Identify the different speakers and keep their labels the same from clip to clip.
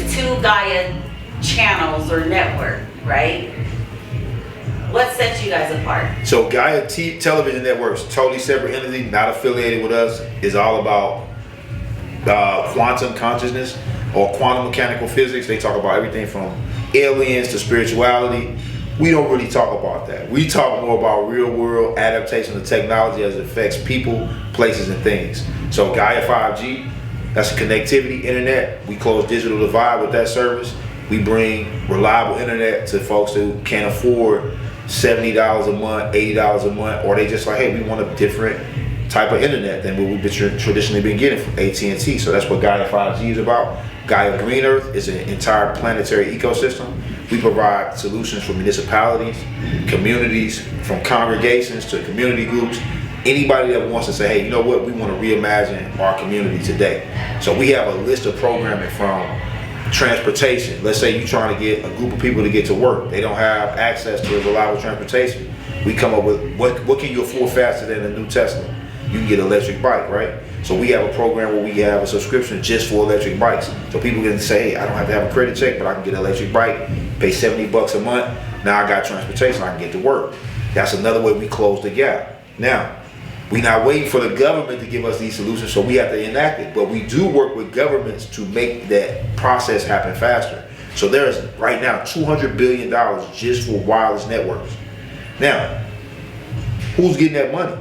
Speaker 1: two Gaia channels or network, right? What sets you guys apart?
Speaker 2: So Gaia Television Networks, totally separate entity, not affiliated with us, is all about quantum consciousness or quantum mechanical physics. They talk about everything from aliens to spirituality. We don't really talk about that. We talk more about real world adaptation of technology as it affects people, places, and things. So Gaia 5G, that's connectivity, internet. We close digital divide with that service. We bring reliable internet to folks who can't afford $70 a month, $80 a month, or they just like, hey, we want a different type of internet than what we've traditionally been getting from AT&T. So that's what Gaia 5G is about. Gaia Green Earth is an entire planetary ecosystem. We provide solutions for municipalities, communities, from congregations to community groups. Anybody that wants to say, hey, you know what, we want to reimagine our community today. So we have a list of programming from transportation. Let's say you're trying to get a group of people to get to work. They don't have access to reliable transportation. We come up with what can you afford faster than a new Tesla? You can get an electric bike, right? So we have a program where we have a subscription just for electric bikes. So people can say, hey, I don't have to have a credit check, but I can get an electric bike, pay $70 a month. Now I got transportation, I can get to work. That's another way we close the gap. Now, we're not waiting for the government to give us these solutions, so we have to enact it. But we do work with governments to make that process happen faster. So there's right now $200 billion just for wireless networks. Now, who's getting that money?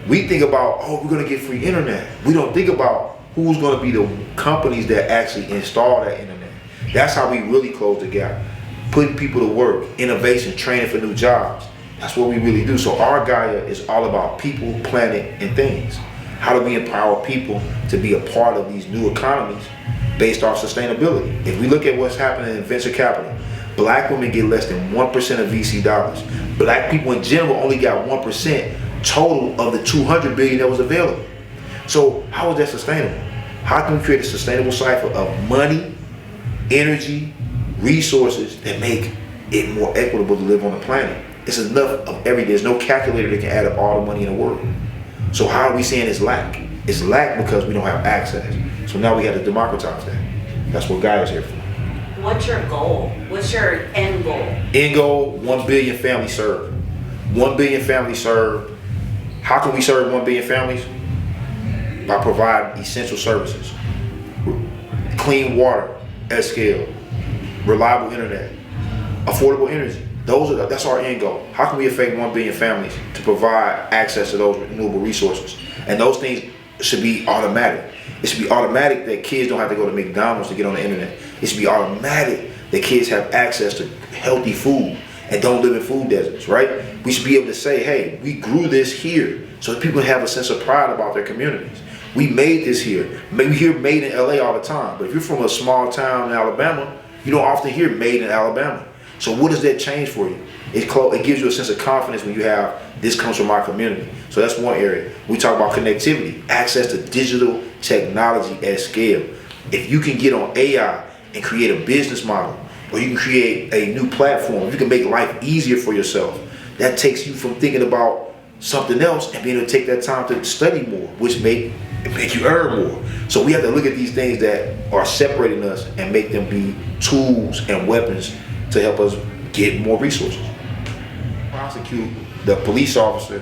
Speaker 2: We think about, oh, we're gonna get free internet. We don't think about who's gonna be the companies that actually install that internet. That's how we really close the gap. Putting people to work, innovation, training for new jobs. That's what we really do. So our Gaia is all about people, planet, and things. How do we empower people to be a part of these new economies based off sustainability? If we look at what's happening in venture capital, black women get less than 1% of VC dollars. Black people in general only got 1% total of the $200 billion that was available. So how is that sustainable? How can we create a sustainable cycle of money, energy, resources that make it more equitable to live on the planet? It's enough of everything. There's no calculator that can add up all the money in the world. So how are we saying it's lack? It's lack because we don't have access. So now we have to democratize that. That's what Gaia's here for.
Speaker 1: What's your goal? What's your end goal?
Speaker 2: End goal, 1 billion families served. 1 billion families served. How can we serve 1 billion families? By providing essential services. Clean water at scale. Reliable internet. Affordable energy. That's our end goal. How can we affect 1 billion families to provide access to those renewable resources? And those things should be automatic. It should be automatic that kids don't have to go to McDonald's to get on the internet. It should be automatic that kids have access to healthy food and don't live in food deserts, right? We should be able to say, hey, we grew this here so that people have a sense of pride about their communities. We made this here. We hear made in LA all the time, but if you're from a small town in Alabama, you don't often hear made in Alabama. So what does that change for you? It gives you a sense of confidence when you have, this comes from my community. So that's one area. We talk about connectivity, access to digital technology at scale. If you can get on AI and create a business model, or you can create a new platform, you can make life easier for yourself. That takes you from thinking about something else and being able to take that time to study more, which make you earn more. So we have to look at these things that are separating us and make them be tools and weapons to help us get more resources. Prosecute the police officer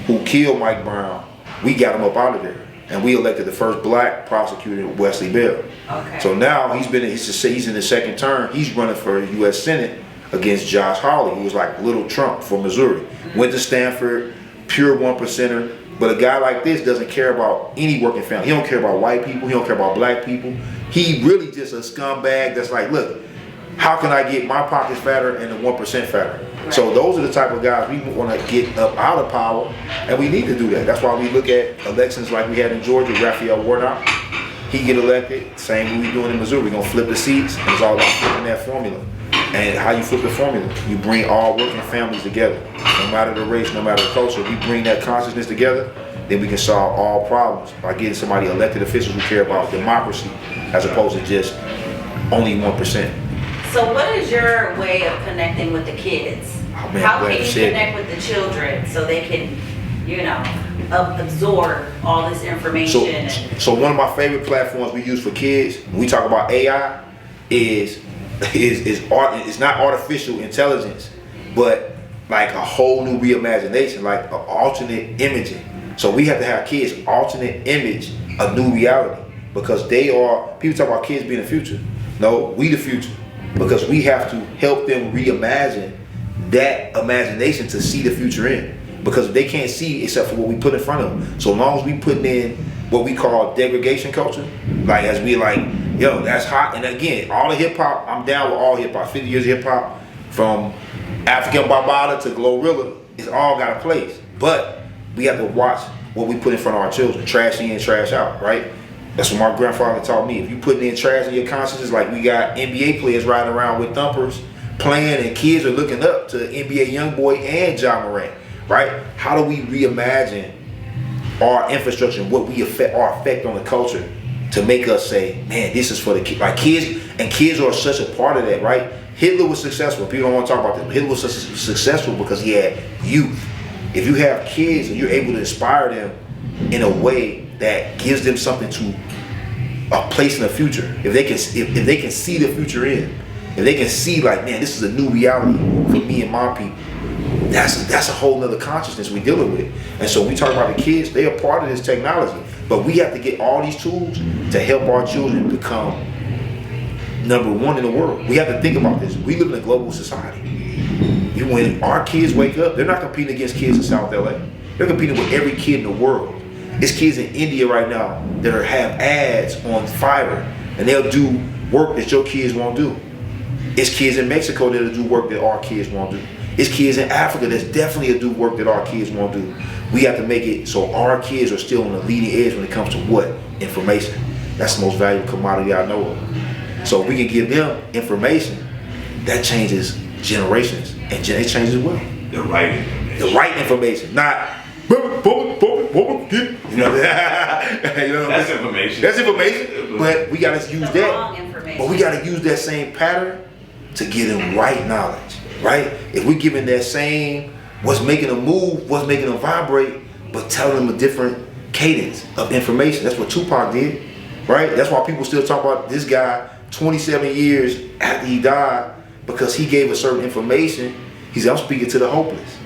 Speaker 2: who killed Mike Brown. We got him up out of there, and we elected the first black prosecutor, Wesley Bell.
Speaker 1: Okay.
Speaker 2: So now he's in his second term. He's running for U.S. Senate against Josh Hawley, who was like little Trump for Missouri. Mm-hmm. Went to Stanford, pure 1%er. But a guy like this doesn't care about any working family. He don't care about white people. He don't care about black people. He really just a scumbag that's like, look, how can I get my pockets fatter and the 1% fatter? Right. So those are the type of guys we want to get up out of power, and we need to do that. That's why we look at elections like we had in Georgia, Raphael Warnock. He get elected, same way we doing in Missouri. We're going to flip the seats, and it's all about flipping that formula. And how you flip the formula, you bring all working families together. No matter the race, no matter the culture, we bring that consciousness together, then we can solve all problems by getting somebody elected officials who care about democracy as opposed to just only 1%.
Speaker 1: So what is your way of connecting with the kids?
Speaker 2: Oh, man,
Speaker 1: how can you connect with the children so they can, absorb all this information?
Speaker 2: So one of my favorite platforms we use for kids, when we talk about AI, is not artificial intelligence, but like a whole new reimagination, like an alternate imaging. So we have to have kids alternate image a new reality, because they are, people talk about kids being the future. No, we the future, because we have to help them reimagine that imagination to see the future in, because they can't see except for what we put in front of them. So long as we put in what we call degradation culture, like as we like, yo, that's hot. And again, all the hip hop, I'm down with all hip hop. 50 years of hip hop, from African Bambaataa to Glorilla, it's all got a place. But we have to watch what we put in front of our children. Trash in, trash out, right? That's what my grandfather taught me. If you putting in trash in your consciousness, like we got NBA players riding around with thumpers, playing, and kids are looking up to NBA Youngboy and Ja Morant, right? How do we reimagine our infrastructure and what we affect, our effect on the culture, to make us say, man, this is for the kids. Like kids, and kids are such a part of that, right? Hitler was successful. People don't want to talk about this, but Hitler was successful because he had youth. If you have kids and you're able to inspire them in a way that gives them something to a place in the future, if they can see the future in, if they can see like, man, this is a new reality for me and my people, that's a whole nother consciousness we're dealing with. And so we talk about the kids, they are part of this technology, but we have to get all these tools to help our children become number one in the world. We have to think about this. We live in a global society. When our kids wake up, they're not competing against kids in South LA. They're competing with every kid in the world. There's kids in India right now that have ads on Fiverr, and they'll do work that your kids won't do. It's kids in Mexico that'll do work that our kids won't do. It's kids in Africa that's definitely do work that our kids won't do. We have to make it so our kids are still on the leading edge when it comes to what? Information. That's the most valuable commodity I know of. So if we can give them information, that changes generations, and it changes well.
Speaker 3: The right information.
Speaker 2: The right information, not you know,
Speaker 3: that's information.
Speaker 2: That's information, but we gotta use
Speaker 1: The
Speaker 2: that.
Speaker 1: wrong information.
Speaker 2: But we gotta use that same pattern to give them right knowledge, right? If we're giving that same, what's making them move, what's making them vibrate, but telling them a different cadence of information. That's what Tupac did, right? That's why people still talk about this guy 27 years after he died, because he gave a certain information. He said, I'm speaking to the hopeless.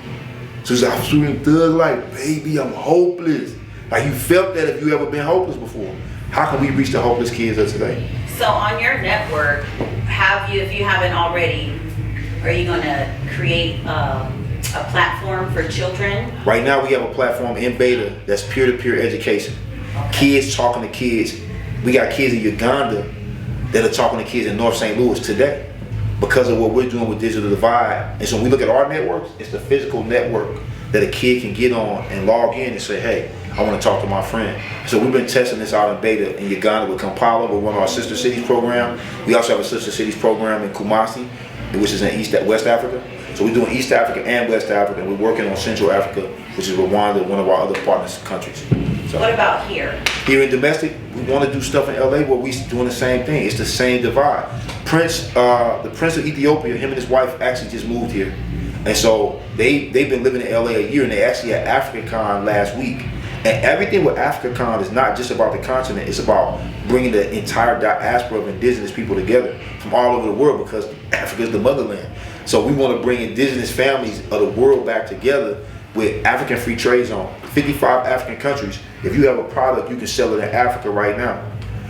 Speaker 2: So he's like, I'm shooting thug like, baby, I'm hopeless. Like, you felt that if you ever been hopeless before. How can we reach the hopeless kids of today?
Speaker 1: So on your network, if you haven't already, are you going to create a platform for children?
Speaker 2: Right now we have a platform in beta that's peer-to-peer education.
Speaker 1: Okay.
Speaker 2: Kids talking to kids. We got kids in Uganda that are talking to kids in North St. Louis today, because of what we're doing with Digital Divide. And so when we look at our networks, it's the physical network that a kid can get on and log in and say, hey, I want to talk to my friend. So we've been testing this out in beta in Uganda with Kampala, with one of our sister cities program. We also have a sister cities program in Kumasi, which is in West Africa. So we're doing East Africa and West Africa, and we're working on Central Africa, which is Rwanda, one of our other partner countries. So
Speaker 1: What about here?
Speaker 2: Here in domestic, we want to do stuff in LA where we doing the same thing. It's the same divide. The Prince of Ethiopia, him and his wife actually just moved here. And so they've been living in LA a year, and they actually had AfricaCon last week. And everything with AfricaCon is not just about the continent, it's about bringing the entire diaspora of indigenous people together from all over the world, because Africa is the motherland. So we want to bring indigenous families of the world back together with African free trade zone. 55 African countries. If you have a product, you can sell it in Africa right now,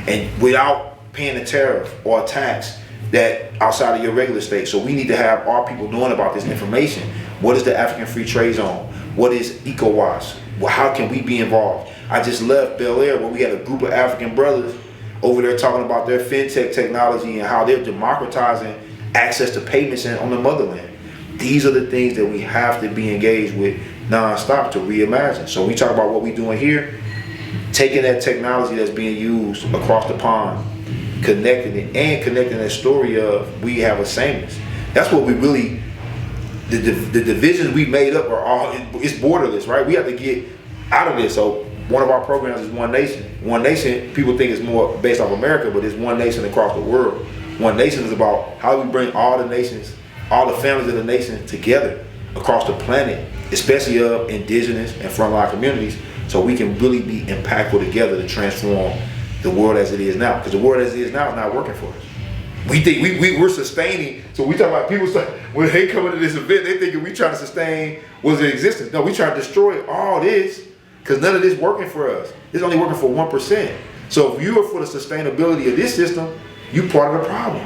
Speaker 2: and without paying a tariff or a tax that outside of your regular state. So we need to have our people knowing about this information. What is the African free trade zone? What is ECOWAS? Well, how can we be involved? I just left Bel Air where we had a group of African brothers over there talking about their fintech technology and how they're democratizing access to payments on the motherland. These are the things that we have to be engaged with nonstop to reimagine. So we talk about what we're doing here, taking that technology that's being used across the pond, connecting it, and connecting that story of we have a sameness. That's what we really, the divisions we made up are all, it's borderless, right? We have to get out of this. So one of our programs is One Nation. One Nation, people think it's more based off America, but it's One Nation across the world. One Nation is about how do we bring all the nations, all the families of the nation together across the planet, especially of indigenous and frontline communities, so we can really be impactful together to transform the world as it is now. Because the world as it is now is not working for us. we think we're sustaining. So we talk about people when they come into this event, they thinking we trying to sustain what's in existence. No, we trying to destroy all this because none of this working for us. It's only working for 1%. So if you are for the sustainability of this system, you part of the problem.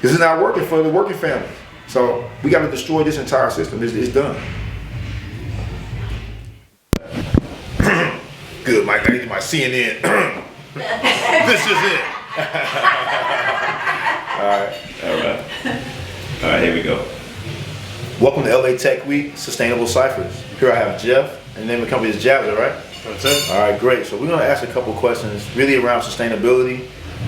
Speaker 2: This is not working for the working family. So we got to destroy this entire system. It's done. Good, Mike. I need my CNN. This is it.
Speaker 3: All right, here we go.
Speaker 2: Welcome to LA Tech Week, Sustainable Cyphers. Here I have Jeff, and the name of the company is Jabbler, right?
Speaker 3: That's it.
Speaker 2: All right, great. So we're going to ask a couple questions really around sustainability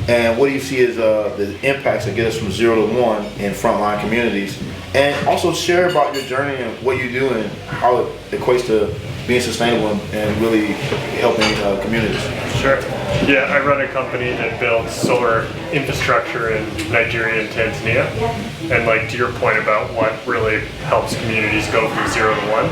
Speaker 2: and what do you see as the impacts that get us from 0 to 1 in frontline communities, and also share about your journey and what you do and how it equates to being sustainable and really helping communities.
Speaker 4: Sure. Yeah, I run a company that builds solar infrastructure in Nigeria and Tanzania. And like to your point about what really helps communities go from 0 to 1,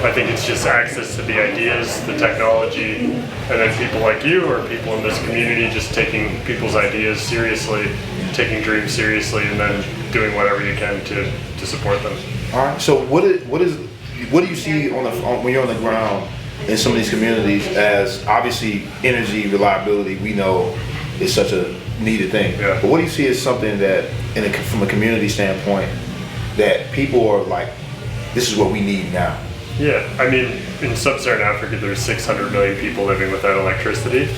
Speaker 4: I think it's just access to the ideas, the technology, and then people like you or people in this community just taking people's ideas seriously, taking dreams seriously, and then doing whatever you can to support them.
Speaker 2: All right. So what do you see when you're on the ground in some of these communities as obviously energy reliability we know is such a needed thing.
Speaker 4: Yeah.
Speaker 2: But what do you see as something that from a community standpoint that people are like, this is what we need now?
Speaker 4: Yeah, I mean, in sub-Saharan Africa, there's 600 million people living without electricity,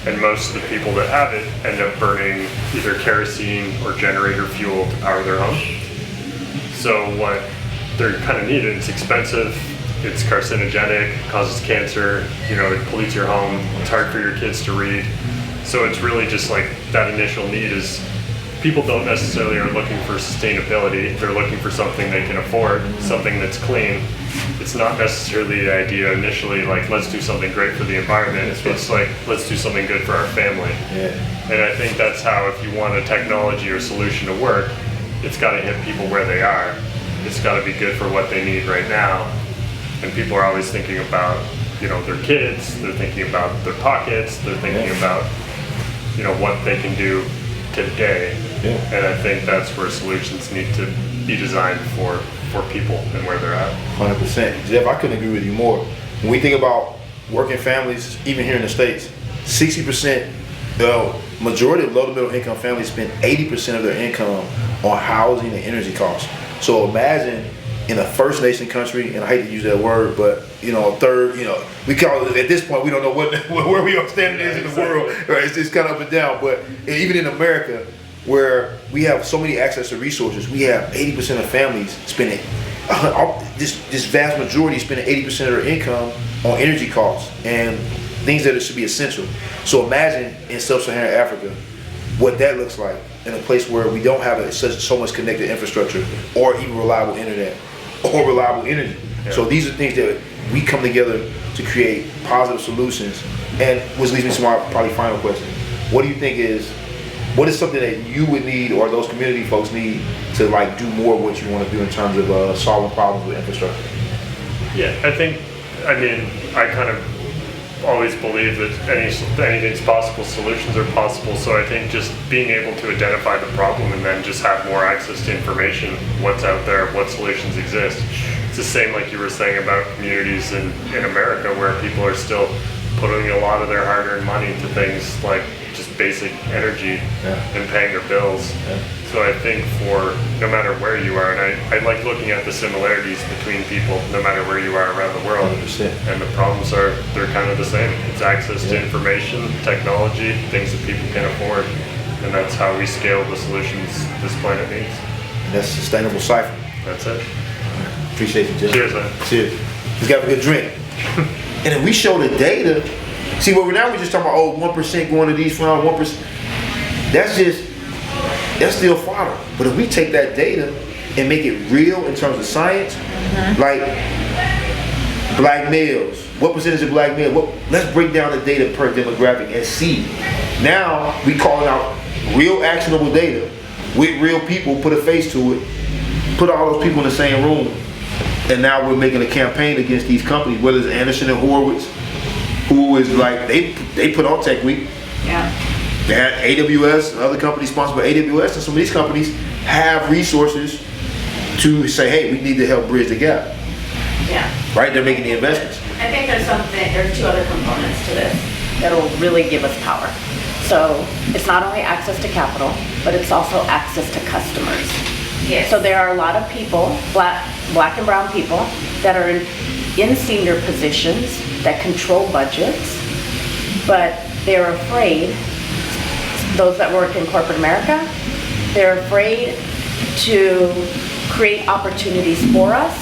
Speaker 4: and most of the people that have it end up burning either kerosene or generator fuel to power their home. So what they're kind of needed, it's expensive, it's carcinogenic, causes cancer, it pollutes your home, it's hard for your kids to read. So it's really just like that initial need is people don't necessarily are looking for sustainability, they're looking for something they can afford, something that's clean. It's not necessarily the idea initially like let's do something great for the environment, it's like let's do something good for our family.
Speaker 2: Yeah.
Speaker 4: And I think that's how if you want a technology or solution to work, it's got to hit people where they are. It's got to be good for what they need right now. And people are always thinking about, their kids, they're thinking about their pockets, they're thinking about, what they can do today.
Speaker 2: Yeah.
Speaker 4: And I think that's where solutions need to be designed for people and where they're at.
Speaker 2: 100%. Jeff, I couldn't agree with you more. When we think about working families, even here in the States, 60%, the majority of low to middle income families spend 80% of their income on housing and energy costs. So imagine in a First Nation country, and I hate to use that word, but a third, we call it at this point, we don't know where we are standing is in the world. Right? It's just kind of up and down. But even in America, where we have so many access to resources, we have 80% of families spending this vast majority spending 80% of their income on energy costs and things that should be essential. So imagine in sub-Saharan Africa what that looks like in a place where we don't have so much connected infrastructure or even reliable internet or reliable energy.
Speaker 4: Yeah.
Speaker 2: So these are things that we come together to create positive solutions. And which leads me to my probably final question. What do you think what is something that you would need or those community folks need to like do more of what you want to do in terms of solving problems with infrastructure?
Speaker 4: Yeah, I kind of always believe that anything's possible, solutions are possible. So I think just being able to identify the problem and then just have more access to information, what's out there, what solutions exist. It's the same like you were saying about communities in America where people are still putting a lot of their hard-earned money into things like just basic energy and paying their bills.
Speaker 2: Yeah.
Speaker 4: So I think for no matter where you are, and I like looking at the similarities between people no matter where you are around the world.
Speaker 2: 100%.
Speaker 4: And the problems they're kind of the same. It's access to information, technology, things that people can afford. And that's how we scale the solutions this planet needs.
Speaker 2: And that's Sustainable Cypher.
Speaker 4: That's it.
Speaker 2: Appreciate you, Jeff.
Speaker 4: Cheers, man.
Speaker 2: Cheers. Let's get a good drink. And if we show the data, see what we're just talking about, 1% going to these funds, 1%. That's still fodder. But if we take that data and make it real in terms of science, like black males, what percentage of black males? Let's break down the data per demographic and see. Now we calling out real actionable data with real people, put a face to it, put all those people in the same room, and now we're making a campaign against these companies, whether it's Anderson and Horowitz, who is like they put on Tech Week.
Speaker 1: Yeah.
Speaker 2: That AWS and other companies sponsored by AWS, and some of these companies have resources to say, hey, we need to help bridge the gap.
Speaker 5: Yeah.
Speaker 2: Right? They're making the investments.
Speaker 5: I think there's two other components to this that'll really give us power. So it's not only access to capital, but it's also access to customers.
Speaker 1: Yes.
Speaker 5: So there are a lot of people, black and brown people, that are in senior positions that control budgets, but they're afraid, those that work in corporate America, they're afraid to create opportunities for us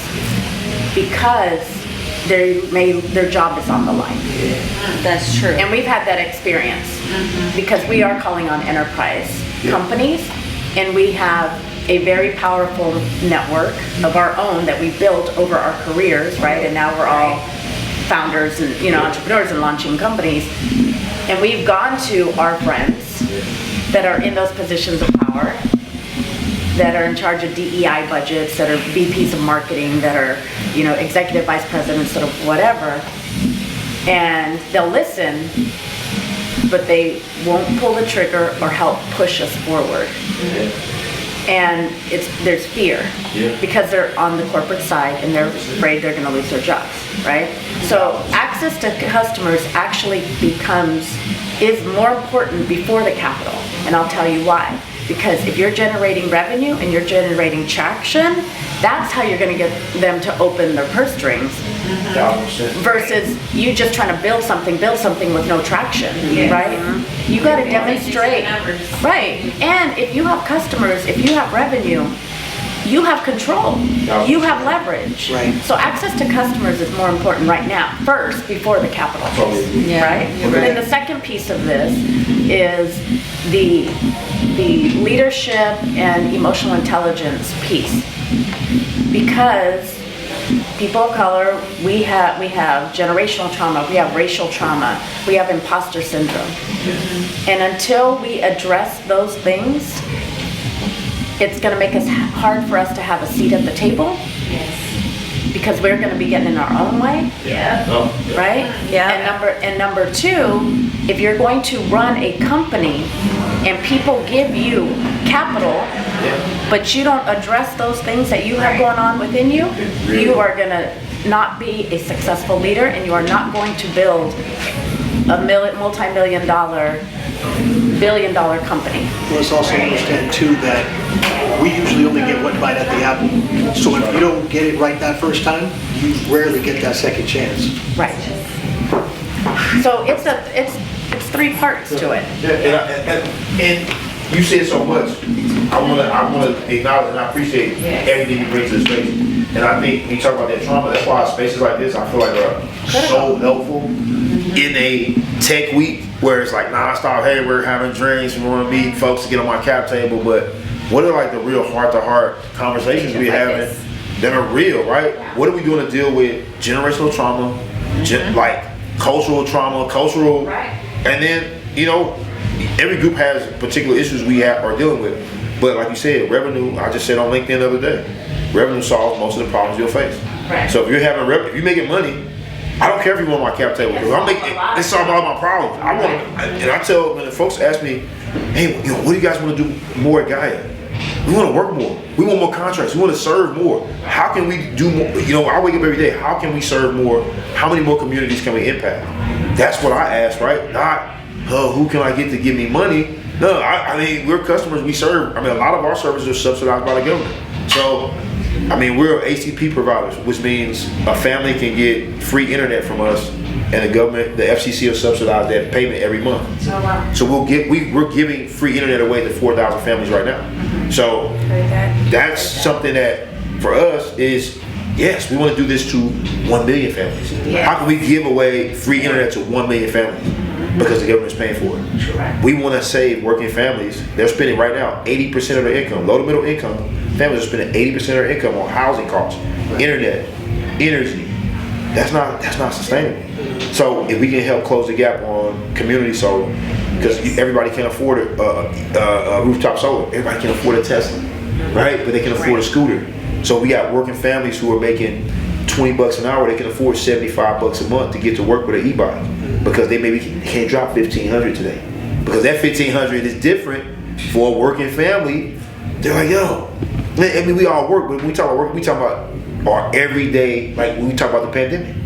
Speaker 5: because their job is on the line.
Speaker 1: That's true.
Speaker 5: And we've had that experience because we are calling on enterprise companies, and we have a very powerful network of our own that we built over our careers, right? And now we're all founders and entrepreneurs and launching companies. And we've gone to our friends that are in those positions of power, that are in charge of DEI budgets, that are VPs of marketing, that are, executive vice presidents, sort of whatever. And they'll listen, but they won't pull the trigger or help push us forward. And there's fear because they're on the corporate side and they're afraid they're going to lose their jobs, right? So access to customers actually is more important before the capital, and I'll tell you why. Because if you're generating revenue and you're generating traction, that's how you're going to get them to open their purse strings. Versus you just trying to build something with no traction, right? You got to demonstrate, right? And if you have customers, if you have revenue, you have control, you have leverage.
Speaker 6: Right.
Speaker 5: So access to customers is more important right now, first, before the capital, right? And then the second piece of this is the leadership and emotional intelligence piece. Because people of color, we have generational trauma, we have racial trauma, we have imposter syndrome. And until we address those things, it's going to make it hard for us to have a seat at the table. Because we're going to be getting in our own way. Right? And number two, if you're going to run a company and people give you capital, but you don't address those things that you have going on within you, you are going to not be a successful leader, and you are not going to build a multi-million-dollar, billion-dollar company.
Speaker 6: Let's also understand too that we usually only get one bite at the apple. So if you don't get it right that first time, you rarely get that second chance.
Speaker 5: Right. So it's three parts to it.
Speaker 2: And you said so much. I want to acknowledge and I appreciate everything you bring to the space. And I think when you talk about that trauma, that's why spaces like this, I feel like are so helpful in a tech week where it's like nonstop, hey, we're having drinks, we want to meet folks to get on my cap table, but what are like the real heart-to-heart conversations we're having that are real, right? What are we doing to deal with generational trauma, like cultural trauma, and then, every group has particular issues we are dealing with. But like you said, revenue, I just said on LinkedIn the other day, revenue solves most of the problems you'll face. Right. So if you're making money, I don't care if you want my cap table, because it solves all my problems. And I tell, when the folks ask me, hey, what do you guys want to do more at Gaia? We want to work more. We want more contracts. We want to serve more. How can we do more? I wake up every day. How can we serve more? How many more communities can we impact? That's what I ask, right? Not, who can I get to give me money? No, I mean, we're customers. We serve. I mean, a lot of our services are subsidized by the government. So, I mean, we're ACP providers, which means a family can get free internet from us, and the government, the FCC, will subsidize that payment every month.
Speaker 5: Oh, wow.
Speaker 2: So we're giving free internet away to 4,000 families right now. So that's something that for us is, yes, we want to do this to 1 million families. How can we give away free internet to 1 million families? Because the government's paying for it. We want to save working families. They're spending right now 80% of their income, low to middle income families are spending 80% of their income on housing costs, internet, energy. That's not sustainable. So if we can help close the gap on community solar, because everybody can't afford a rooftop solar. Everybody can afford a Tesla, right? But they can afford a scooter. So we got working families who are making $20 an hour. They can afford $75 a month to get to work with an e-bike, because they maybe can't drop $1,500 today. because that 1,500 is different for a working family. They're like, yo, I mean, we all work, but when we talk about work, we talk about our everyday, like when we talk about the pandemic.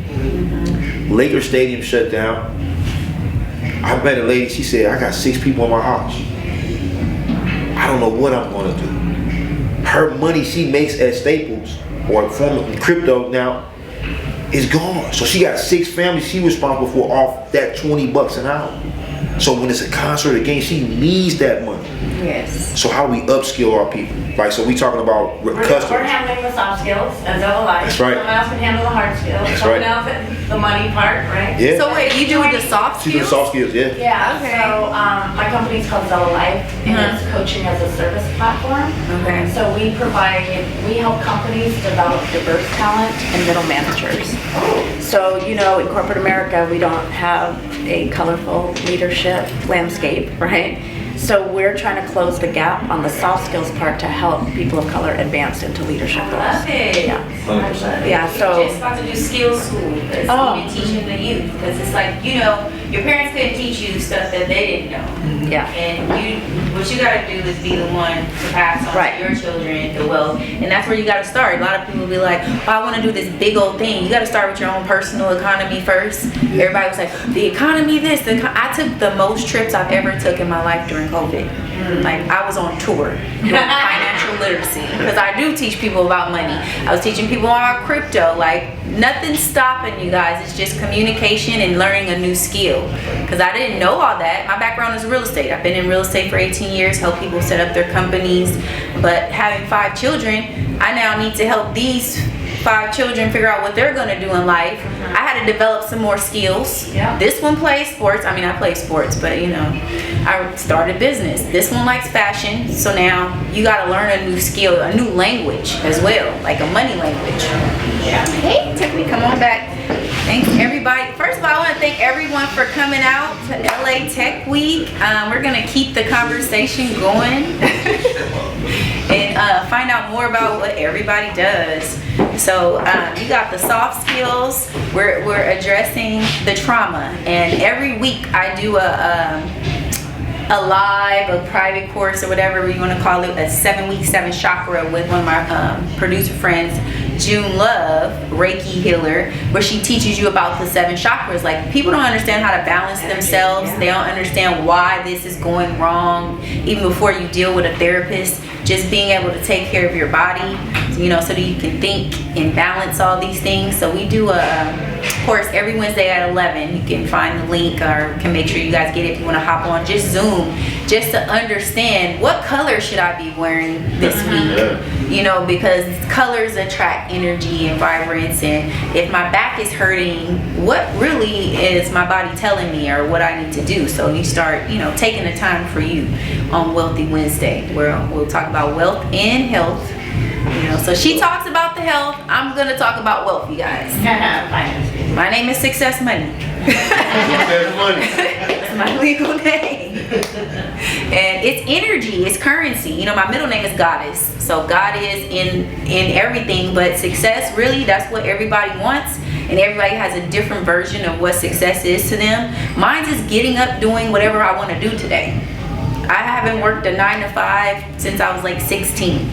Speaker 2: Lakers Stadium shut down. I met a lady, she said, I got 6 people in my house. I don't know what I'm gonna do. Her money she makes at Staples or form of crypto now is gone. So she got 6 families she responsible for off that $20 an hour. So when it's a concert, a game, she needs that money.
Speaker 5: Yes.
Speaker 2: So how do we upskill our people? Like, so we talking about
Speaker 5: We're
Speaker 2: customers.
Speaker 5: handling the soft skills as of life.
Speaker 2: That's right.
Speaker 5: Someone else can handle the hard skills.
Speaker 2: That's
Speaker 5: Someone
Speaker 2: right.
Speaker 5: else the money part, right?
Speaker 2: Yeah.
Speaker 1: So wait, you doing the soft
Speaker 2: She doing
Speaker 1: skills?
Speaker 2: soft skills, yeah.
Speaker 5: Yeah,
Speaker 1: Okay.
Speaker 5: so my company's called Zella Life, and it's coaching as a service platform.
Speaker 1: Okay.
Speaker 5: So we help companies develop diverse talent and middle managers. So, you know, in corporate America, we don't have a colorful leadership landscape, right? So we're trying to close the gap on the soft skills part to help people of color advance into leadership roles.
Speaker 1: Love it.
Speaker 5: Yeah.
Speaker 2: 100%.
Speaker 5: Yeah, so.
Speaker 1: Just about to do skills school, because
Speaker 5: Oh.
Speaker 1: even teaching the youth, because it's like, you know, your parents couldn't teach you stuff that they didn't know.
Speaker 5: Yeah.
Speaker 1: And what you gotta do is be the one to pass on
Speaker 5: Right.
Speaker 1: to your children the wealth. And that's where you gotta start. A lot of people be like, oh, I wanna do this big old thing. You gotta start with your own personal economy first. Everybody was like, the economy this, I took the most trips I've ever took in my life during COVID. Like, I was on tour doing financial literacy, because I do teach people about money. I was teaching people about crypto. Like, nothing's stopping you guys. It's just communication and learning a new skill, because I didn't know all that. My background is real estate. I've been in real estate for 18 years, help people set up their companies. But having 5 children, I now need to help these 5 children figure out what they're going to do in life. I had to develop some more skills.
Speaker 5: Yeah.
Speaker 1: This one plays sports. I mean, I play sports, but you know, I started business. This one likes fashion. So now you got to learn a new skill, a new language as well, like a money language. Yeah. Hey, Tiffany, come on back. Thanks everybody. First of all, I want to thank everyone for coming out to LA Tech Week. We're going to keep the conversation going and find out more about what everybody does. So you got the soft skills. We're addressing the trauma, and every week I do a private course or whatever you want to call it, a 7-week 7 chakra with one of my producer friends, June Love, Reiki healer, where she teaches you about the 7 chakras. Like, people don't understand how to balance themselves. They don't understand why this is going wrong. Even before you deal with a therapist, just being able to take care of your body, you know, so that you can think and balance all these things. So we do a course every Wednesday at 11. You can find the link, or can make sure you guys get it if you want to hop on. Just Zoom, just to understand what color should I be wearing this week. You know, because colors attract energy and vibrance, and if my back is hurting, what really is my body telling me, or what I need to do? So you start, you know, taking the time for you on Wealthy Wednesday, where we'll talk about wealth and health. You know, so she talks about the health. I'm gonna talk about wealth, you guys. My name is Success Money. That's my legal name. And it's energy, it's currency. You know, my middle name is Goddess. So God is in everything, but success, really, that's what everybody wants. And everybody has a different version of what success is to them. Mine's is getting up, doing whatever I want to do today. I haven't worked a 9 to 5 since I was like 16.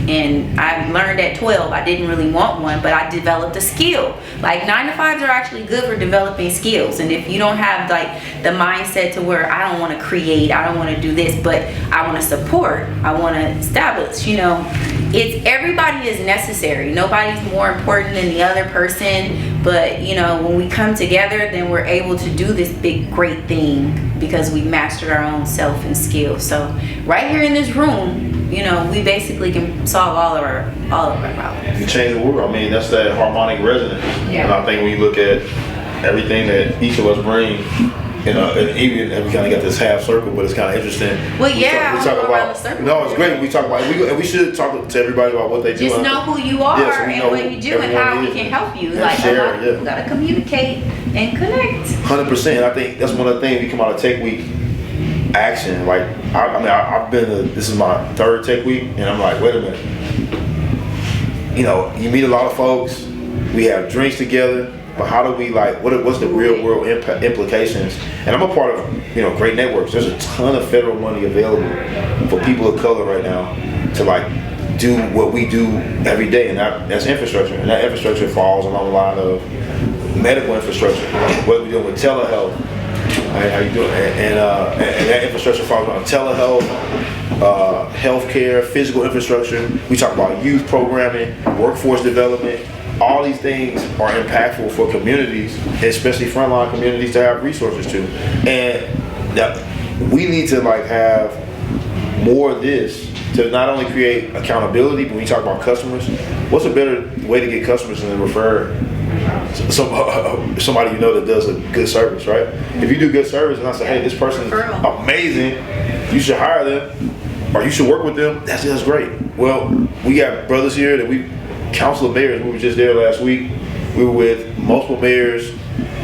Speaker 1: And I learned at 12 I didn't really want one, but I developed a skill. Like, 9 to 5s are actually good for developing skills. And if you don't have like the mindset to where I don't want to create, I don't want to do this, but I want to support, I want to establish, you know, it's everybody is necessary. Nobody's more important than the other person. But you know, when we come together, then we're able to do this big great thing because we mastered our own self and skills. So right here in this room, you know, we basically can solve all of our problems.
Speaker 2: You change the world. I mean, that's that harmonic resonance.
Speaker 1: Yeah.
Speaker 2: And I think when you look at everything that each of us bring, you know, and even we kind of got this half circle, but it's kind of interesting.
Speaker 1: Well, yeah,
Speaker 2: we talk
Speaker 1: we'll go around
Speaker 2: about.
Speaker 1: the circle.
Speaker 2: No, it's great. We talk about. We should talk to everybody about what they do.
Speaker 1: Just know who you are,
Speaker 2: Yeah, so we
Speaker 1: and
Speaker 2: know
Speaker 1: what you do, and
Speaker 2: everyone
Speaker 1: how we
Speaker 2: is.
Speaker 1: can help you.
Speaker 2: And
Speaker 1: Like,
Speaker 2: share,
Speaker 1: you gotta communicate and connect.
Speaker 2: 100%. I think that's one of the things we come out of Tech Week action. Like, I've been this is my 3rd Tech Week, and I'm like, wait a minute. You know, you meet a lot of folks. We have drinks together. but how do we like, what's the real world implications? And I'm a part of, you know, great networks. There's a ton of federal money available for people of color right now to like do what we do every day, and that's infrastructure. And that infrastructure falls along the line of medical infrastructure. What are we doing with telehealth? How you doing? And that infrastructure falls on telehealth, healthcare, physical infrastructure. We talk about youth programming, workforce development. All these things are impactful for communities, especially frontline communities, to have resources to. And we need to like have more of this to not only create accountability, but when you talk about customers, what's a better way to get customers than to refer somebody you know that does a good service, right? If you do good service and I say, hey, this person's amazing, you should hire them or you should work with them, that's just great. Well, we got brothers here that we council of mayors. We were just there last week. We were with multiple mayors,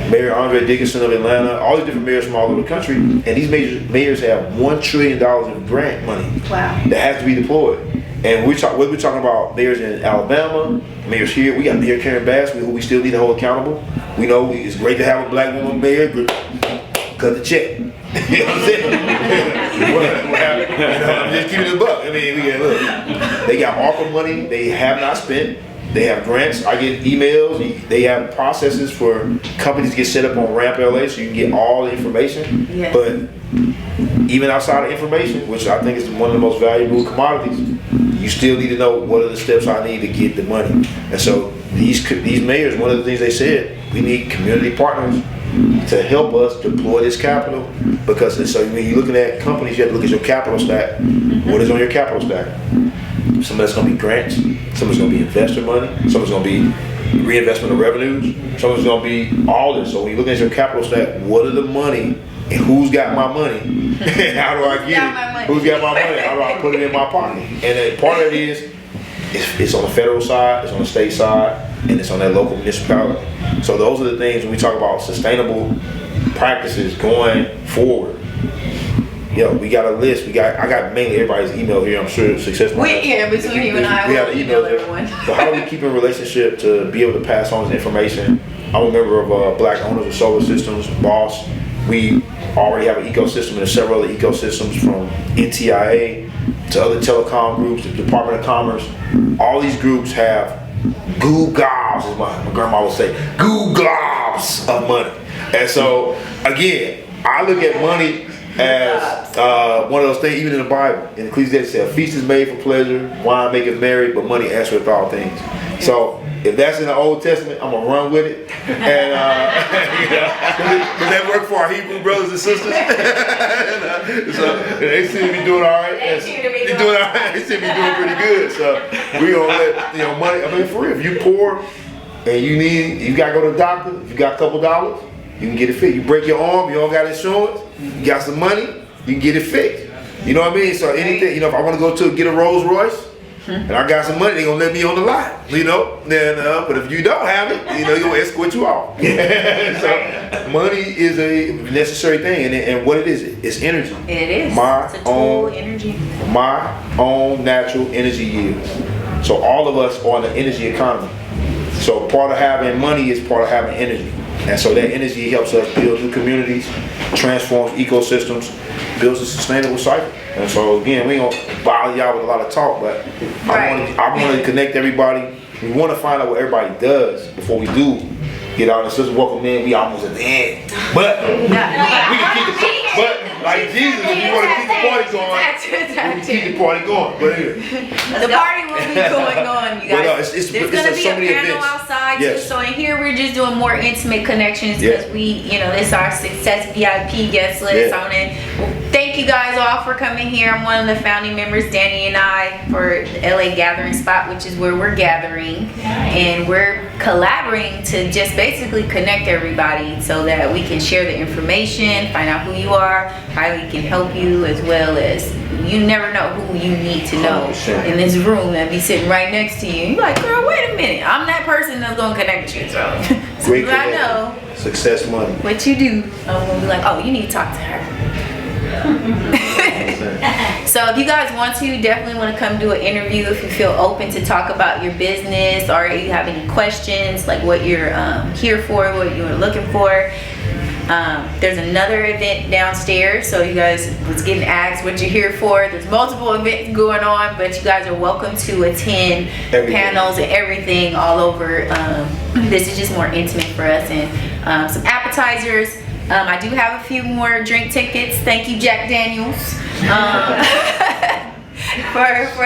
Speaker 2: Mayor Andre Dickinson of Atlanta, all these different mayors from all over the country, and these mayors have $1 trillion in grant money that has to be deployed. And we're talking about mayors in Alabama, mayors here. We got Mayor Karen Bass, who we still need to hold accountable. We know it's great to have a black woman mayor. Cut the check. You know what I'm saying? what happened? You know, I'm just keeping it a buck. I mean, look, they got ARPA money they have not spent. They have grants. I get emails. They have processes for companies to get set up on Ramp LA so you can get all the information.
Speaker 1: Yes.
Speaker 2: But even outside of information, which I think is one of the most valuable commodities, you still need to know what are the steps I need to get the money. And so these mayors, one of the things they said, we need community partners to help us deploy this capital, because so when you're looking at companies, you have to look at your capital stack. What is on your capital stack? Some of that's going to be grants, some of it's going to be investor money, some of it's going to be reinvestment of revenues, some of it's going to be all this. So when you're looking at your capital stack, what are the money and who's got my money? And how do I get it? Who's got my money? How do I put it in my pocket? And then part of it is, it's on the federal side, it's on the state side, and it's on that local municipality. So those are the things when we talk about sustainable practices going forward. We got a list. I got mainly everybody's email here. I'm sure Success.
Speaker 1: Between you and I,
Speaker 2: we have an email there. So how do we keep a relationship to be able to pass on this information? I'm a member of Black Owners of Solar Systems, BOSS. We already have an ecosystem and several other ecosystems, from NTIA to other telecom groups, the Department of Commerce. All these groups have goo gobs, as my grandma would say, goo gobs of money. And so, again, I look at money as one of those things, even in the Bible. In Ecclesiastes, it says, a feast is made for pleasure, wine maketh merry, but money answereth all things. So, if that's in the Old Testament, I'm gonna run with it. And does that work for our Hebrew brothers and sisters? So they seem to be doing all right. They seem to be doing all right. They seem to be doing pretty good. So we gonna let money. I mean, for real, if you poor and you gotta go to the doctor, if you got a couple dollars, you can get it fixed. You break your arm, you don't got insurance, you got some money, you can get it fixed. You know what I mean? So anything, if I want to go to get a Rolls Royce, and I got some money, they gonna let me on the lot, Then, but if you don't have it, they're gonna escort you off. So money is a necessary thing, and what it is, it's energy.
Speaker 1: It is.
Speaker 2: My
Speaker 1: it's a tool, energy.
Speaker 2: My own natural energy yields. So all of us are in the energy economy. So part of having money is part of having energy. And so that energy helps us build new communities, transforms ecosystems, builds a sustainable cycle. And so again, we ain't gonna bother y'all with a lot of talk, but I want to connect everybody. We want to find out what everybody does before we do get out. And since welcome in, we almost at the end. But we can keep the but like Jesus, if you want to keep the party going, we can keep the party going. But anyway,
Speaker 1: the party will be going on, you guys.
Speaker 2: There's
Speaker 1: gonna be
Speaker 2: so
Speaker 1: a
Speaker 2: many
Speaker 1: panel
Speaker 2: events
Speaker 1: outside
Speaker 2: yes.
Speaker 1: too. So in here we're just doing more intimate connections because it's our Success VIP guest list on it. Thank you guys all for coming here. I'm one of the founding members, Danny and I, for LA Gathering Spot, which is where we're gathering, and we're collaborating to just basically connect everybody so that we can share the information, find out who you are, how we can help you, as well as you never know who you need to know
Speaker 2: 100%.
Speaker 1: in this room that be sitting right next to you. You're like, girl, wait a minute, I'm that person that's gonna connect you. So I know
Speaker 2: success money.
Speaker 1: what you do, I'm gonna be like, oh, you need to talk to her. So if you guys want to, definitely want to come do an interview if you feel open to talk about your business or you have any questions, like what you're here for, what you're looking for. There's another event downstairs, so you guys was getting asked what you're here for. There's multiple events going on, but you guys are welcome to attend panels and everything all over. This is just more intimate for us, and some appetizers. I do have a few more drink tickets. Thank you, Jack Daniels, for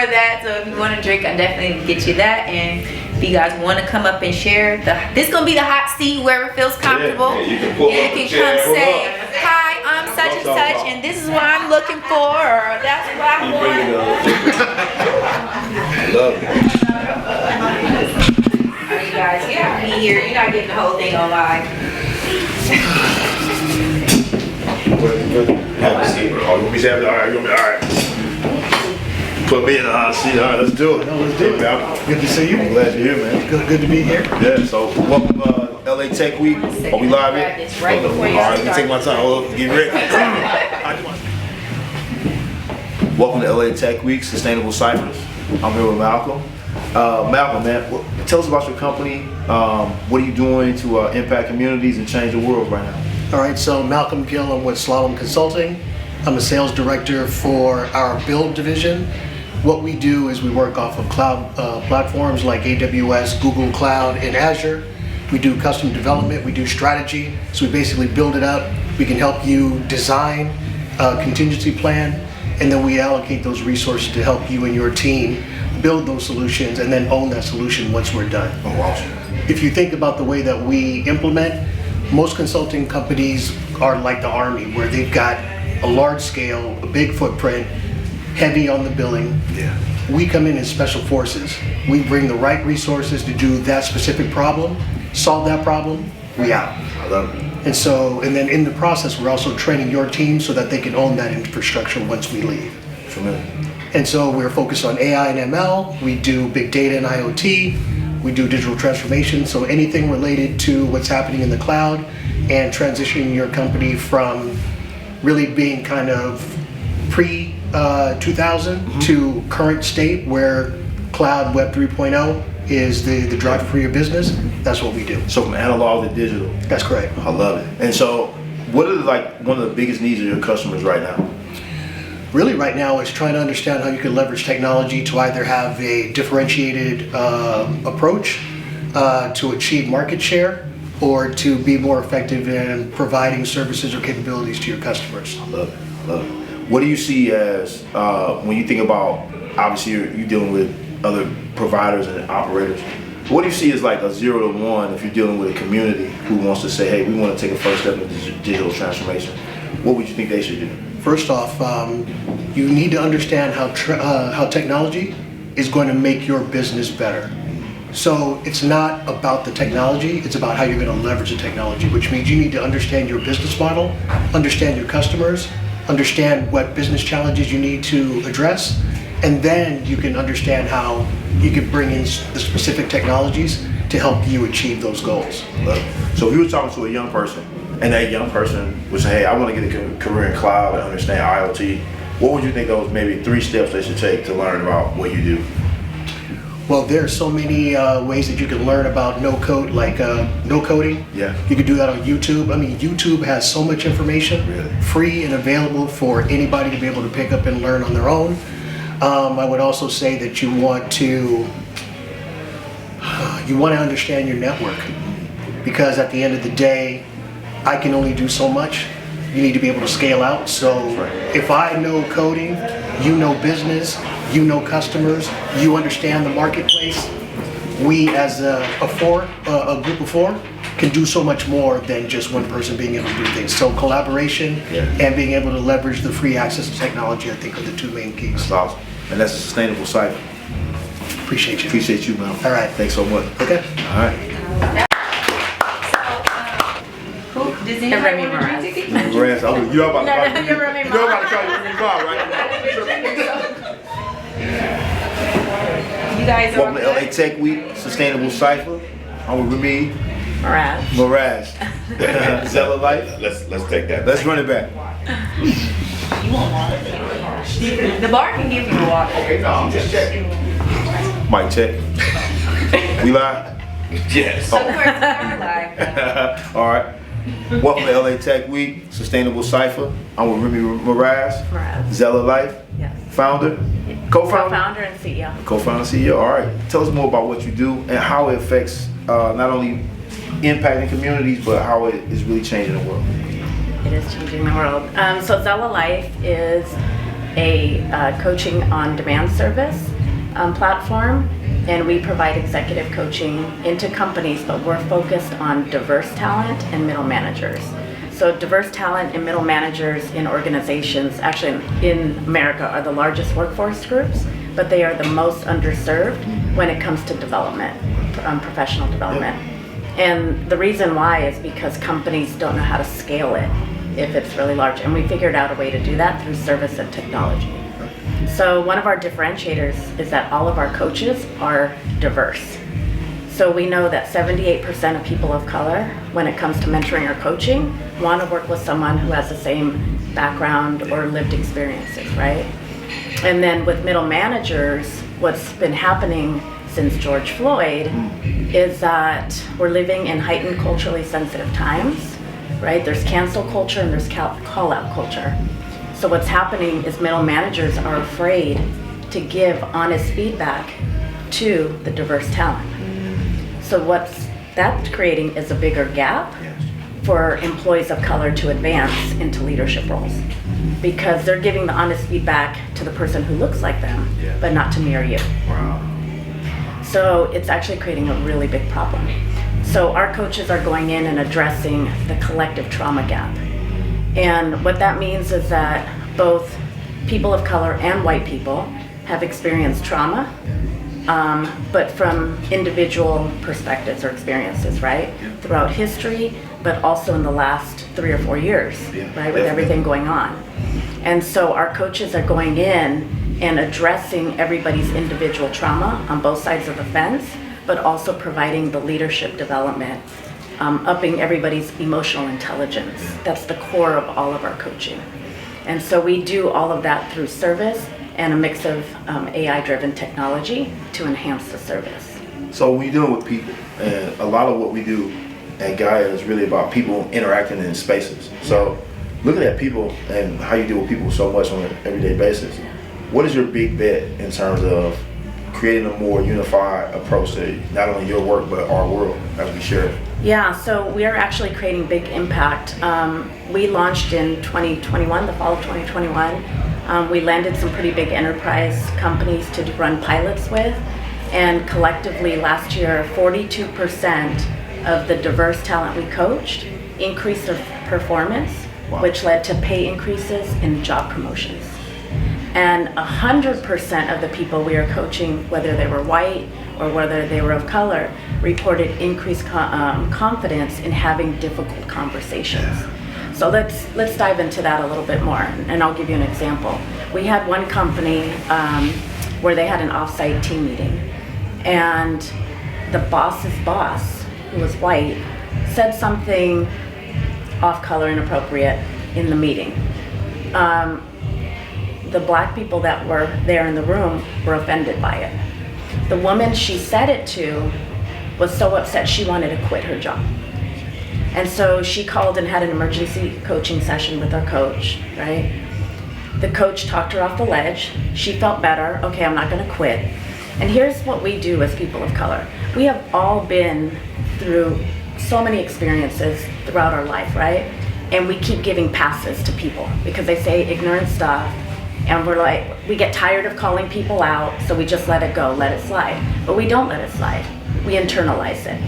Speaker 1: that. So if you want to drink, I definitely get you that. And if you guys want to come up and share, this is gonna be the hot seat, wherever feels comfortable.
Speaker 3: Yeah, you can pull up
Speaker 1: You
Speaker 3: the
Speaker 1: can
Speaker 3: chair,
Speaker 1: come
Speaker 3: pull
Speaker 1: say,
Speaker 3: up.
Speaker 1: "Hi, I'm such and such, and this is what I'm looking for," or "That's what I
Speaker 3: You bring it
Speaker 1: want."
Speaker 3: up. Love it.
Speaker 1: You guys, you have to be here. You're not getting the whole thing on live.
Speaker 2: Have a seat. Oh, you want me to have it? All right, you want me? All right. Put me in the hot seat. All right, let's do it.
Speaker 6: Let's do it.
Speaker 2: Malcolm.
Speaker 6: Good to see you.
Speaker 2: I'm glad you're here, man.
Speaker 6: Good to be here.
Speaker 2: Yeah, so welcome LA Tech Week. Are we live
Speaker 1: Grab
Speaker 2: yet?
Speaker 1: this right before you
Speaker 2: All right, let me
Speaker 1: start.
Speaker 2: take my time. Hold up, get ready. Welcome to LA Tech Week, Sustainable Cyphers. I'm here with Malcolm. Malcolm, man, tell us about your company. What are you doing to impact communities and change the world right now?
Speaker 6: All right, so Malcolm Gill, I'm with Slalom Consulting. I'm a sales director for our build division. What we do is we work off of cloud platforms like AWS, Google Cloud, and Azure. We do custom development, we do strategy. So we basically build it up. We can help you design a contingency plan, and then we allocate those resources to help you and your team build those solutions and then own that solution once we're done.
Speaker 2: Oh, awesome.
Speaker 6: If you think about the way that we implement, most consulting companies are like the Army, where they've got a large scale, a big footprint, heavy on the billing.
Speaker 2: Yeah.
Speaker 6: We come in as special forces. We bring the right resources to do that specific problem, solve that problem, we out.
Speaker 2: I love it.
Speaker 6: And then in the process, we're also training your team so that they can own that infrastructure once we leave.
Speaker 2: Familiar.
Speaker 6: And so we're focused on AI and ML, we do big data and IoT, we do digital transformation, so anything related to what's happening in the cloud and transitioning your company from really being kind of pre-2000 to current state where cloud Web 3.0 is the driver for your business, that's what we do.
Speaker 2: So from analog to digital.
Speaker 6: That's correct.
Speaker 2: I love it. And so what are one of the biggest needs of your customers right now?
Speaker 6: Really right now is trying to understand how you can leverage technology to either have a differentiated approach to achieve market share or to be more effective in providing services or capabilities to your customers.
Speaker 2: I love it. I love it. What do you see as, when you think about, obviously you're dealing with other providers and operators, what do you see as like a 0 to 1 if you're dealing with a community who wants to say, hey, we want to take a first step in digital transformation? What would you think they should do?
Speaker 6: First off, you need to understand how technology is going to make your business better. So it's not about the technology, it's about how you're going to leverage the technology, which means you need to understand your business model, understand your customers, understand what business challenges you need to address, and then you can understand how you can bring in the specific technologies to help you achieve those goals.
Speaker 2: So if you were talking to a young person, and that young person would say, hey, I want to get a career in cloud and understand IoT, what would you think those maybe 3 steps they should take to learn about what you do?
Speaker 6: Well, there are so many ways that you can learn about no coding.
Speaker 2: Yeah.
Speaker 6: You can do that on YouTube. I mean, YouTube has so much information,
Speaker 2: Really?
Speaker 6: free and available for anybody to be able to pick up and learn on their own. I would also say that you want to understand your network, because at the end of the day, I can only do so much. You need to be able to scale out. So if I know coding, you know business, you know customers, you understand the marketplace, we as a group of 4 can do so much more than just one person being able to do things. So collaboration and being able to leverage the free access to technology, I think, are the 2 main keys.
Speaker 2: That's awesome. And that's a sustainable cycle.
Speaker 6: Appreciate you.
Speaker 2: Appreciate you, man.
Speaker 6: All right.
Speaker 2: Thanks so much.
Speaker 6: Okay.
Speaker 2: All right.
Speaker 1: Does anybody
Speaker 5: Remy
Speaker 1: want to
Speaker 5: Moraz.
Speaker 1: drink ticket?
Speaker 2: Rest. You know about
Speaker 5: No, you're Remy
Speaker 2: You know about to try to bring me bar, right?
Speaker 1: You guys are
Speaker 2: Welcome to LA Tech Week, Sustainable Cypher. I'm with Remy Moraz. Zella Life.
Speaker 3: Let's take that.
Speaker 2: Let's run it back.
Speaker 1: You The bar can give you the water.
Speaker 2: Okay, no, I'm just checking. Mic check. We live?
Speaker 7: Yes.
Speaker 1: Of course, we're live.
Speaker 2: All right. Welcome to LA Tech Week, Sustainable Cypher. I'm with Remy Mraz,
Speaker 5: Mraz.
Speaker 2: Zella Life,
Speaker 5: Yes.
Speaker 2: founder, co-founder,
Speaker 5: Co-founder and CEO.
Speaker 2: co-founder, CEO. All right. Tell us more about what you do and how it affects not only impacting communities, but how it is really changing the world.
Speaker 5: It is changing the world. So Zella Life is a coaching on demand service platform, and we provide executive coaching into companies, but we're focused on diverse talent and middle managers. So diverse talent and middle managers in organizations, actually in America, are the largest workforce groups, but they are the most underserved when it comes to development, professional development. And the reason why is because companies don't know how to scale it if it's really large. And we figured out a way to do that through service and technology. So one of our differentiators is that all of our coaches are diverse. So we know that 78% of people of color, when it comes to mentoring or coaching, want to work with someone who has the same background or lived experiences, right? And then with middle managers, what's been happening since George Floyd is that we're living in heightened culturally sensitive times, right? There's cancel culture and there's call out culture. So what's happening is middle managers are afraid to give honest feedback to the diverse talent. So what's that's creating is a bigger gap for employees of color to advance into leadership roles, because they're giving the honest feedback to the person who looks like them, but not to mirror you.
Speaker 2: Wow.
Speaker 5: So it's actually creating a really big problem. So our coaches are going in and addressing the collective trauma gap. And what that means is that both people of color and white people have experienced trauma, but from individual perspectives or experiences, right? Throughout history, but also in the last 3 or 4 years, right? With everything going on. And so our coaches are going in and addressing everybody's individual trauma on both sides of the fence, but also providing the leadership development, upping everybody's emotional intelligence. That's the core of all of our coaching. And so we do all of that through service and a mix of AI-driven technology to enhance the service.
Speaker 2: So we're dealing with people, and a lot of what we do at Gaia is really about people interacting in spaces. So looking at people and how you deal with people so much on an everyday basis, what is your big bet in terms of creating a more unified approach to not only your work, but our world as we share it?
Speaker 5: Yeah, so we are actually creating big impact. We launched in 2021, the fall of 2021. We landed some pretty big enterprise companies to run pilots with, and collectively last year, 42% of the diverse talent we coached increased their performance, which led to pay increases and job promotions. And 100% of the people we are coaching, whether they were white or whether they were of color, reported increased confidence in having difficult conversations. So let's dive into that a little bit more, and I'll give you an example. We had one company where they had an off-site team meeting, and the boss's boss, who was white, said something off-color, inappropriate in the meeting. The black people that were there in the room were offended by it. The woman she said it to was so upset she wanted to quit her job. And so she called and had an emergency coaching session with our coach, right? The coach talked her off the ledge. She felt better. Okay, I'm not gonna quit. And here's what we do as people of color. We have all been through so many experiences throughout our life, right? And we keep giving passes to people because they say ignorant stuff. And we're like, we get tired of calling people out, so we just let it go, let it slide. But we don't let it slide. We internalize it.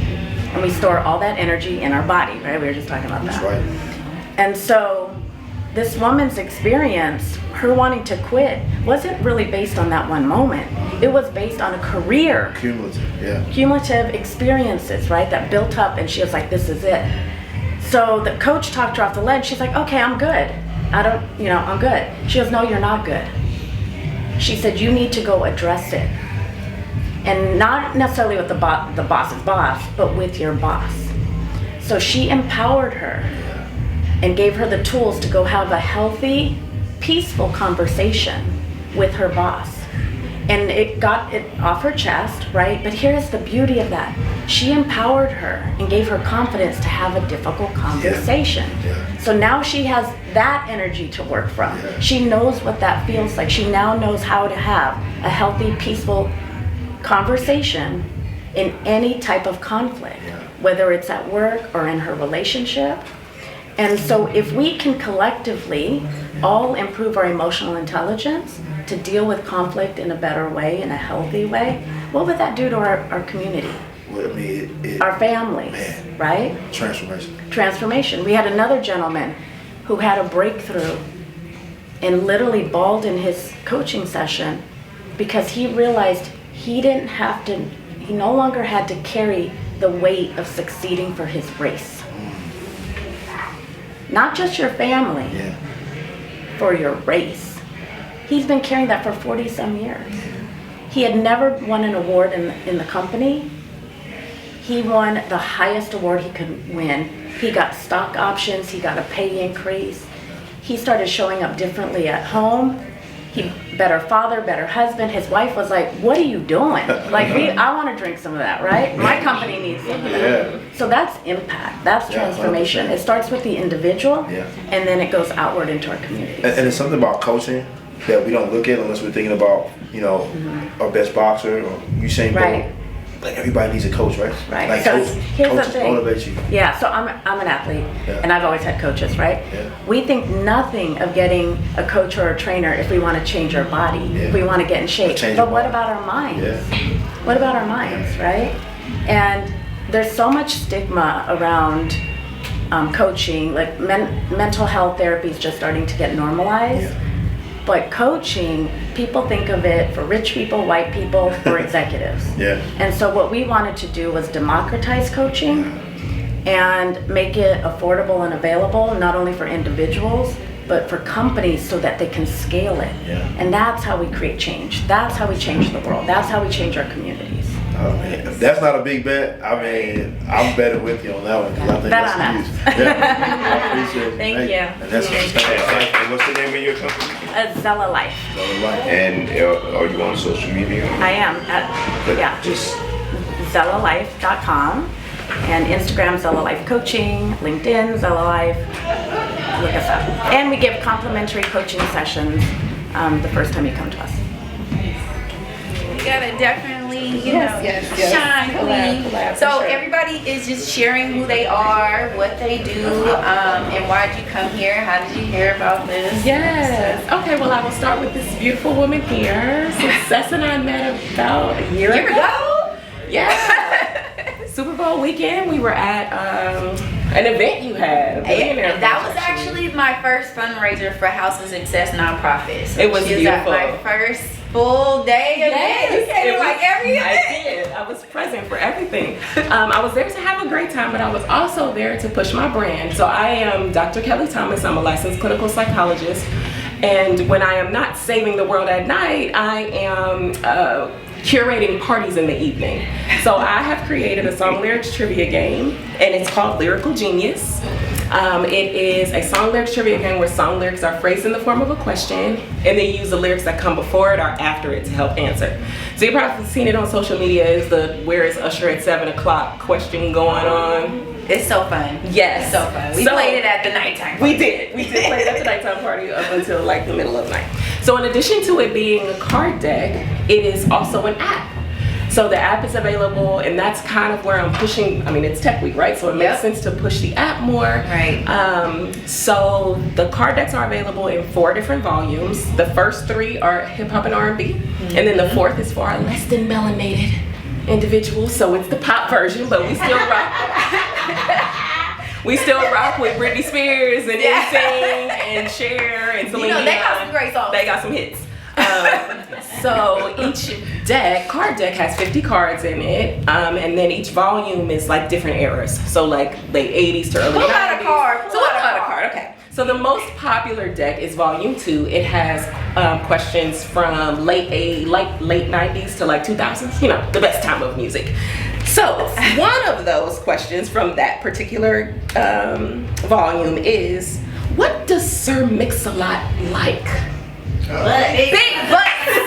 Speaker 5: And we store all that energy in our body, right? We were just talking about that.
Speaker 2: That's right.
Speaker 5: And so this woman's experience, her wanting to quit, wasn't really based on that one moment. It was based on a career. Cumulative experiences, right? That built up, and she was like, this is it. So the coach talked her off the ledge. She's like, okay, I'm good. I'm good. She goes, no, you're not good. She said, you need to go address it. And not necessarily with the boss's boss, but with your boss. So she empowered her and gave her the tools to go have a healthy, peaceful conversation with her boss. And it got it off her chest, right? But here's the beauty of that. She empowered her and gave her confidence to have a difficult conversation.
Speaker 2: Yeah.
Speaker 5: So now she has that energy to work from.
Speaker 2: Yeah.
Speaker 5: She knows what that feels like. She now knows how to have a healthy, peaceful conversation in any type of conflict,
Speaker 2: Yeah.
Speaker 5: whether it's at work or in her relationship. And so if we can collectively all improve our emotional intelligence to deal with conflict in a better way, in a healthy way, what would that do to our community,
Speaker 2: Well, I mean,
Speaker 5: our families,
Speaker 2: Man.
Speaker 5: right?
Speaker 2: transformation.
Speaker 5: Transformation. We had another gentleman who had a breakthrough and literally bawled in his coaching session because he realized he no longer had to carry the weight of succeeding for his race. Not just your family,
Speaker 2: Yeah.
Speaker 5: for your race. He's been carrying that for 40 some years. He had never won an award in the company. He won the highest award he could win. He got stock options, he got a pay increase. He started showing up differently at home. He better father, better husband. His wife was like, "What are you doing? Like, I want to drink some of that, right? My company needs some of that."
Speaker 2: Yeah.
Speaker 5: So that's impact. That's
Speaker 2: Yeah,
Speaker 5: transformation.
Speaker 2: 100%.
Speaker 5: It starts with the individual,
Speaker 2: Yeah.
Speaker 5: and then it goes outward into our communities.
Speaker 2: And it's something about coaching that we don't look at unless we're thinking about, our best boxer or Usain Bolt.
Speaker 5: Right.
Speaker 2: Like everybody needs a coach, right?
Speaker 5: Right.
Speaker 2: Like
Speaker 5: So here's the
Speaker 2: coaches
Speaker 5: thing.
Speaker 2: motivate you.
Speaker 5: Yeah, so I'm an athlete,
Speaker 2: Yeah.
Speaker 5: and I've always had coaches, right?
Speaker 2: Yeah.
Speaker 5: We think nothing of getting a coach or a trainer if we want to change our body,
Speaker 2: Yeah.
Speaker 5: if we want to get in shape.
Speaker 2: Change
Speaker 5: But
Speaker 2: your
Speaker 5: what
Speaker 2: body.
Speaker 5: about our minds?
Speaker 2: Yeah.
Speaker 5: What about our minds, right? And there's so much stigma around coaching, like mental health therapy is just starting to get normalized.
Speaker 2: Yeah.
Speaker 5: But coaching, people think of it for rich people, white people, for executives.
Speaker 2: Yeah.
Speaker 5: And so what we wanted to do was democratize coaching and make it affordable and available, not only for individuals, but for companies so that they can scale it.
Speaker 2: Yeah.
Speaker 5: And that's how we create change. That's how we change the world. That's how we change our communities.
Speaker 2: Oh man, if that's not a big bet, I mean, I'm betting with you on that one because I think
Speaker 5: Bet
Speaker 2: that's
Speaker 5: on
Speaker 2: huge.
Speaker 5: us.
Speaker 2: Yeah, I appreciate it.
Speaker 5: Thank you.
Speaker 2: And that's
Speaker 7: Hey, what's the name of your company?
Speaker 5: Zella Life.
Speaker 7: And are you on social media?
Speaker 5: I am at, yeah,
Speaker 7: Just
Speaker 5: ZellaLife.com and Instagram Zella Life Coaching, LinkedIn Zella Life. Look us up. And we give complimentary coaching sessions the first time you come to us.
Speaker 1: You gotta definitely,
Speaker 3: yes.
Speaker 1: shine, queen.
Speaker 3: Collab, for
Speaker 1: So
Speaker 3: sure.
Speaker 1: everybody is just sharing who they are, what they do, and why'd you come here? How did you hear about this?
Speaker 3: Yes. Okay, well, I will start with this beautiful woman here. Success and I met about a year
Speaker 1: Here we
Speaker 3: ago.
Speaker 1: go.
Speaker 3: Yeah. Super Bowl weekend, we were at an event you had. a billionaire
Speaker 1: And that was
Speaker 3: event,
Speaker 1: actually my first fundraiser for House of Success nonprofit. So
Speaker 3: It was
Speaker 1: she
Speaker 3: beautiful.
Speaker 1: at my first full day event.
Speaker 3: Yes,
Speaker 1: You came
Speaker 3: it
Speaker 1: to like
Speaker 3: was-
Speaker 1: every
Speaker 3: I
Speaker 1: event.
Speaker 3: did. I was present for everything. I was there to have a great time, but I was also there to push my brand. So I am Dr. Kelly Thomas. I'm a licensed clinical psychologist. And when I am not saving the world at night, I am curating parties in the evening. So I have created a song lyrics trivia game, and it's called Lyrical Genius. It is a song lyrics trivia game where song lyrics are phrased in the form of a question, and they use the lyrics that come before it or after it to help answer. So you've probably seen it on social media, is the "Where is Usher at 7 o'clock" question going on.
Speaker 1: It's so fun.
Speaker 3: Yes.
Speaker 1: It's so fun. We
Speaker 3: So-
Speaker 1: played it at the nighttime.
Speaker 3: We did play it at the nighttime party up until like the middle of the night. So in addition to it being a card deck, it is also an app. So the app is available, and that's kind of where I'm pushing. I mean, it's Tech Week, right? So it makes
Speaker 1: Yep.
Speaker 3: sense to push the app more.
Speaker 1: Right.
Speaker 3: So the card decks are available in 4 different volumes. The first 3 are hip hop and R&B, and then the 4th is for our less than melanated individuals. So it's the pop version, but we still rock. We still rock with Britney Spears and
Speaker 1: Yeah.
Speaker 3: NSYNC and Cher and Celine
Speaker 1: You know, they got
Speaker 3: Dion.
Speaker 1: some great songs.
Speaker 3: They got some hits. So each card deck has 50 cards in it, and then each volume is like different eras. So like late 80s to early 90s.
Speaker 1: Pull out a card.
Speaker 3: So let's pull out a card. Okay. So the most popular deck is volume 2. It has questions from late 90s to like 2000s. You know, the best time of music. So one of those questions from that particular volume is, What does Sir Mix-a-Lot like?
Speaker 1: Big butts. It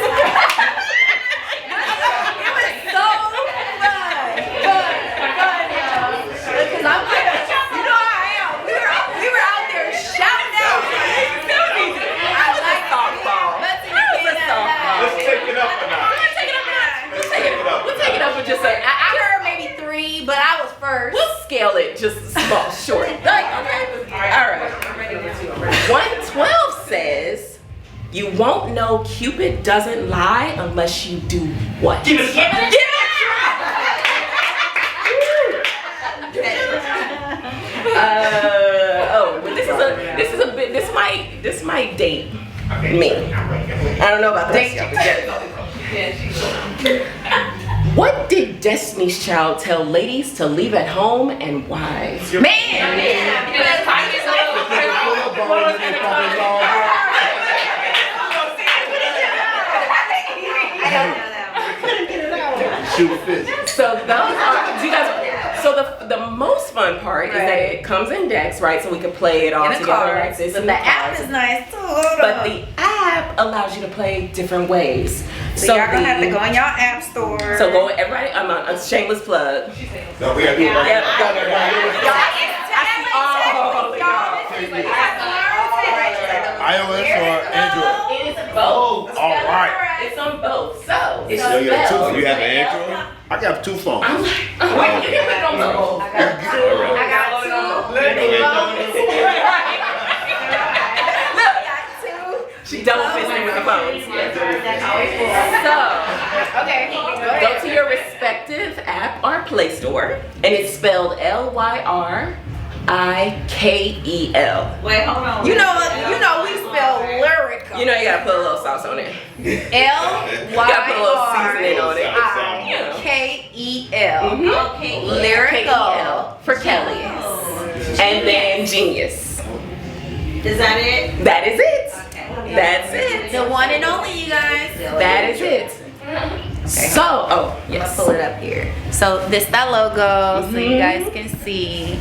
Speaker 1: was so fun. Because I'm like, you know how I am. We were out there shouting out. I like softball.
Speaker 7: Let's take it up a notch.
Speaker 3: We'll take it up for just a.
Speaker 1: Sure, maybe 3, but I was first.
Speaker 3: We'll scale it just small, short. Like, okay. All right. 112 says, you won't know Cupid doesn't lie unless you do what? Give it a try. But this might date me. I don't know about this. What did Destiny's Child tell ladies to leave at home and why? So those are, do you guys, so the most fun part is that it comes in decks, right? So we can play it all together like this.
Speaker 1: And the app is nice too.
Speaker 3: But the app allows you to play different ways.
Speaker 1: So y'all gonna have to go in y'all app store.
Speaker 3: So go, everybody, I'm a shameless plug.
Speaker 2: No, we gotta do it right iOS or Android?
Speaker 3: It is both.
Speaker 2: All right.
Speaker 3: It's on both. So it's
Speaker 7: So you have two. You have an Android?
Speaker 2: I got 2 phones.
Speaker 3: I'm like, wait, you can put it on both.
Speaker 1: I got 2.
Speaker 3: She double fisting with the phones. So, go to your respective app or Play Store, and it's spelled Lyrikel.
Speaker 1: Wait, hold on. You know we spell lyrical.
Speaker 3: You know you gotta put a little sauce on it.
Speaker 1: Lyrikel.
Speaker 3: Gotta put a little seasoning on it.
Speaker 1: Okay, lyrical
Speaker 3: for Kelly. And then Genius.
Speaker 1: Is that it?
Speaker 3: That is it.
Speaker 1: Okay.
Speaker 3: That's it.
Speaker 1: The one and only, you guys.
Speaker 3: That is it. So, oh, yes.
Speaker 1: I'll pull it up here. So that logo, so you guys can see.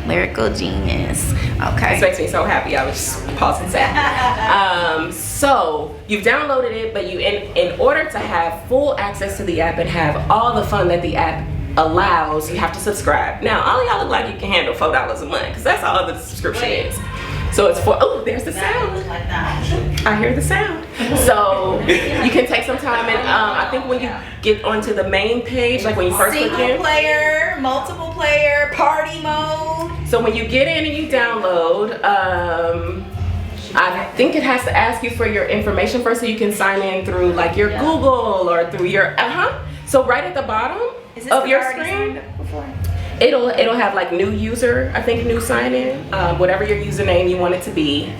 Speaker 1: Lyrical Genius. Okay.
Speaker 3: This makes me so happy. I was just pausing sad. So you've downloaded it, but you in order to have full access to the app and have all the fun that the app allows, you have to subscribe. Now, all of y'all look like you can handle $4 a month because that's all the subscription is. So it's for, oh, there's the sound. I hear the sound. So you can take some time and I think when you get onto the main page, like when you first click in.
Speaker 1: Single player, multiple player, party mode.
Speaker 3: So when you get in and you download, I think it has to ask you for your information first so you can sign in through like your Google or through your, So right at the bottom of your screen, it'll have like new user, I think new sign in, whatever your username you want it to be,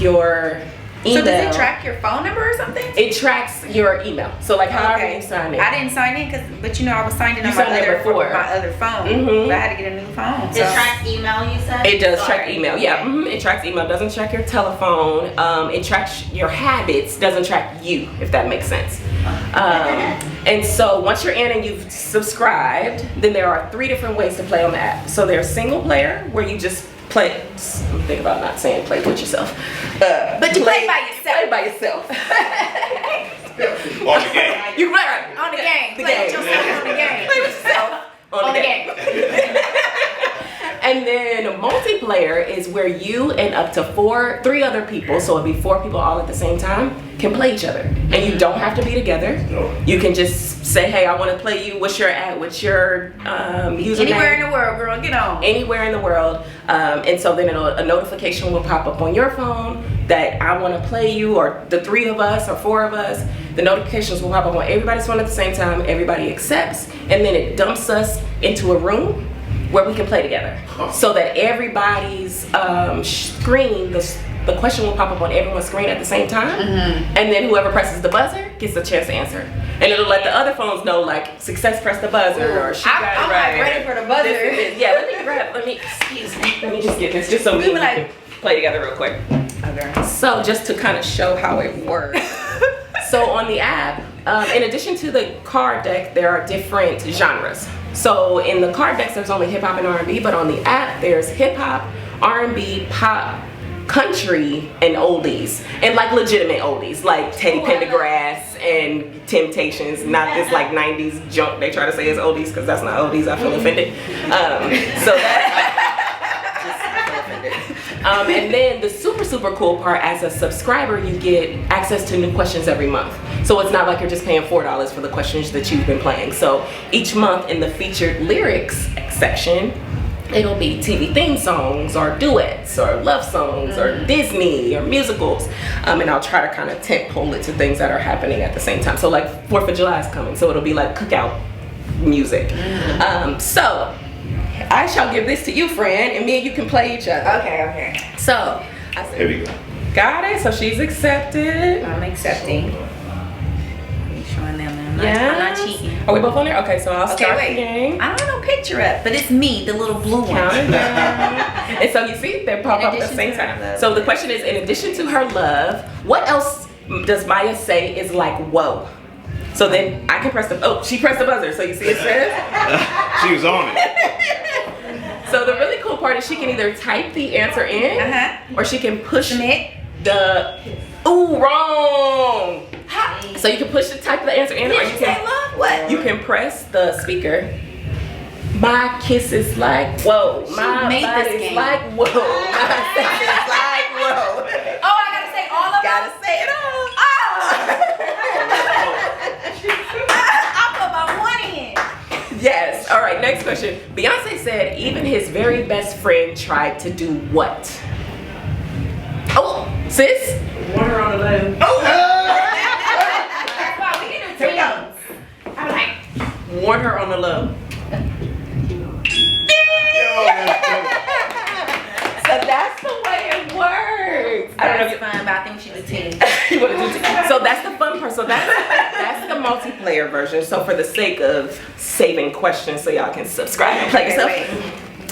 Speaker 3: your email.
Speaker 1: So does it track your phone number or something?
Speaker 3: It tracks your email. So like however you sign in.
Speaker 1: I didn't sign in but I was signed in
Speaker 3: You
Speaker 1: on my
Speaker 3: signed in
Speaker 1: other,
Speaker 3: before.
Speaker 1: my other phone.
Speaker 3: Mhm.
Speaker 1: But I had to get a new phone.
Speaker 8: It tracks email, you said?
Speaker 3: It does track email, yeah. It tracks email, doesn't track your telephone. It tracks your habits, doesn't track you, if that makes sense. And so once you're in and you've subscribed, then there are 3 different ways to play on the app. So there's single player, where you just play. I'm thinking about not saying play with yourself.
Speaker 1: But you play by yourself.
Speaker 3: Play by yourself.
Speaker 2: On the game.
Speaker 3: You play right.
Speaker 1: On the game.
Speaker 3: The
Speaker 1: Play
Speaker 3: game.
Speaker 1: with yourself on the game.
Speaker 3: Play with yourself on the game. And then multiplayer is where you and up to 3 other people, so it'd be 4 people all at the same time, can play each other. And you don't have to be together. You can just say, hey, I want to play you. What's your username?
Speaker 1: Anywhere in the world, girl, get on.
Speaker 3: Anywhere in the world. And so then a notification will pop up on your phone that I want to play you, or the 3 of us or 4 of us. The notifications will pop up on everybody's phone at the same time. Everybody accepts. And then it dumps us into a room where we can play together, so that everybody's screen, the question will pop up on everyone's screen at the same time, and then whoever presses the buzzer gets a chance to answer, and it'll let the other phones know like success, press the buzzer, or she got it
Speaker 1: I'm
Speaker 3: right.
Speaker 1: like ready for the buzzer.
Speaker 3: Yeah, let me just get this just so we can play together real quick. Okay. So just to kind of show how it works. So on the app, in addition to the card deck, there are different genres. So in the card decks, there's only hip hop and R&B, but on the app, there's hip hop, R&B, pop, country, and oldies, and like legitimate oldies, like Teddy Pendergrass and Temptations. Not this like '90s junk they try to say is oldies, because that's not oldies. I feel offended. So that. And then the super cool part, as a subscriber, you get access to new questions every month. So it's not like you're just paying $4 for the questions that you've been playing. So each month in the featured lyrics section, it'll be TV theme songs or duets or love songs or Disney or musicals. And I'll try to kind of tent pole it to things that are happening at the same time. So like 4th of July is coming, so it'll be like cookout music. So I shall give this to you, friend, and me and you can play each other.
Speaker 1: Okay.
Speaker 3: So I said,
Speaker 2: Here we go.
Speaker 3: got it. So she's accepted.
Speaker 1: I'm accepting. I'm showing them. I'm not cheating.
Speaker 3: Are we both on there? Okay, so I'll start
Speaker 1: wait.
Speaker 3: the game.
Speaker 1: I don't have no picture up, but it's me, the little blue one.
Speaker 3: Count it down. And so you see, they pop up at the same time. So the question is, in addition to her love, what else does Maya say is like, whoa? So then I can press the, she pressed the buzzer. So you see it says?
Speaker 7: She was on it.
Speaker 3: So the really cool part is she can either type the answer in, or she can push
Speaker 1: Submit.
Speaker 3: wrong. So you can type the answer in, or you
Speaker 1: say love? What?
Speaker 3: You can press the speaker. My kiss is like whoa. My
Speaker 1: made this
Speaker 3: body's
Speaker 1: game.
Speaker 3: like whoa. My sex is like whoa.
Speaker 1: Oh, I gotta say all of
Speaker 3: Gotta
Speaker 1: them?
Speaker 3: say it all.
Speaker 1: I put my one in.
Speaker 3: Yes. All right. Next question. Beyonce said even his very best friend tried to do what? Oh, sis.
Speaker 5: Water on the low.
Speaker 3: Oh.
Speaker 1: That's why we can do teams. I'm like,
Speaker 3: Warn her on the low. So that's the way it works. I don't know if
Speaker 1: that's fun, but I think we should do teams.
Speaker 3: you want to do so that's the fun part. So that's the multiplayer version. So for the sake of saving questions, so y'all can subscribe and play yourself.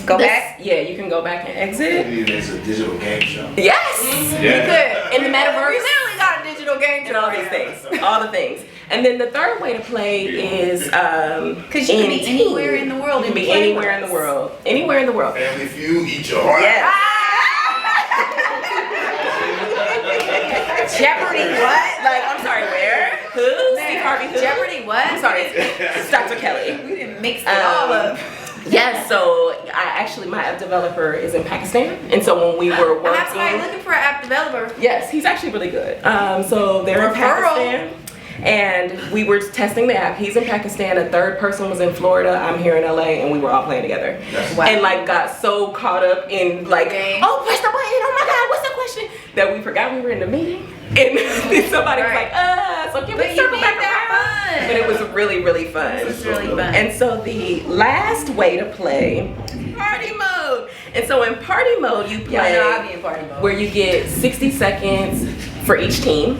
Speaker 1: Go back?
Speaker 3: Yeah, you can go back and exit.
Speaker 2: It's a digital game show.
Speaker 3: Yes,
Speaker 7: Yeah.
Speaker 3: good. In the
Speaker 1: We
Speaker 3: metaverse
Speaker 1: literally got a digital game
Speaker 3: and all these things, all the things. And then the third way to play is
Speaker 1: Because you can be anywhere in the world.
Speaker 3: You can
Speaker 1: and
Speaker 3: be
Speaker 1: play
Speaker 3: anywhere
Speaker 1: with
Speaker 3: in the
Speaker 1: us.
Speaker 3: world. Anywhere in the world.
Speaker 2: Family Feud, eat your heart.
Speaker 3: Yes.
Speaker 1: Jeopardy what?
Speaker 3: Like, I'm sorry, where? Who? Steve Harvey who?
Speaker 1: Jeopardy what?
Speaker 3: I'm sorry, it's Dr. Kelly.
Speaker 1: We didn't mix it all up.
Speaker 3: Yes, so my app developer is in Pakistan, and so when we were
Speaker 1: I'm sorry,
Speaker 3: working,
Speaker 1: looking for an app developer.
Speaker 3: yes, he's actually really good. So they're in
Speaker 1: Referral.
Speaker 3: Pakistan, and we were testing the app. He's in Pakistan. A third person was in Florida. I'm here in LA, and we were all playing together.
Speaker 1: Wow.
Speaker 3: And like got so caught up in like,
Speaker 1: Okay.
Speaker 3: oh, press the button. Oh my God, what's the question? That we forgot we were in the meeting, and somebody was
Speaker 1: Right.
Speaker 3: like, so can
Speaker 1: But
Speaker 3: we
Speaker 1: you
Speaker 3: circle
Speaker 1: made
Speaker 3: back
Speaker 1: that
Speaker 3: around?
Speaker 1: fun.
Speaker 3: But it was really, really fun.
Speaker 1: It was really fun.
Speaker 3: And so the last way to play party mode. And so in party mode, you play
Speaker 1: I'll be in party mode.
Speaker 3: where you get 60 seconds for each team.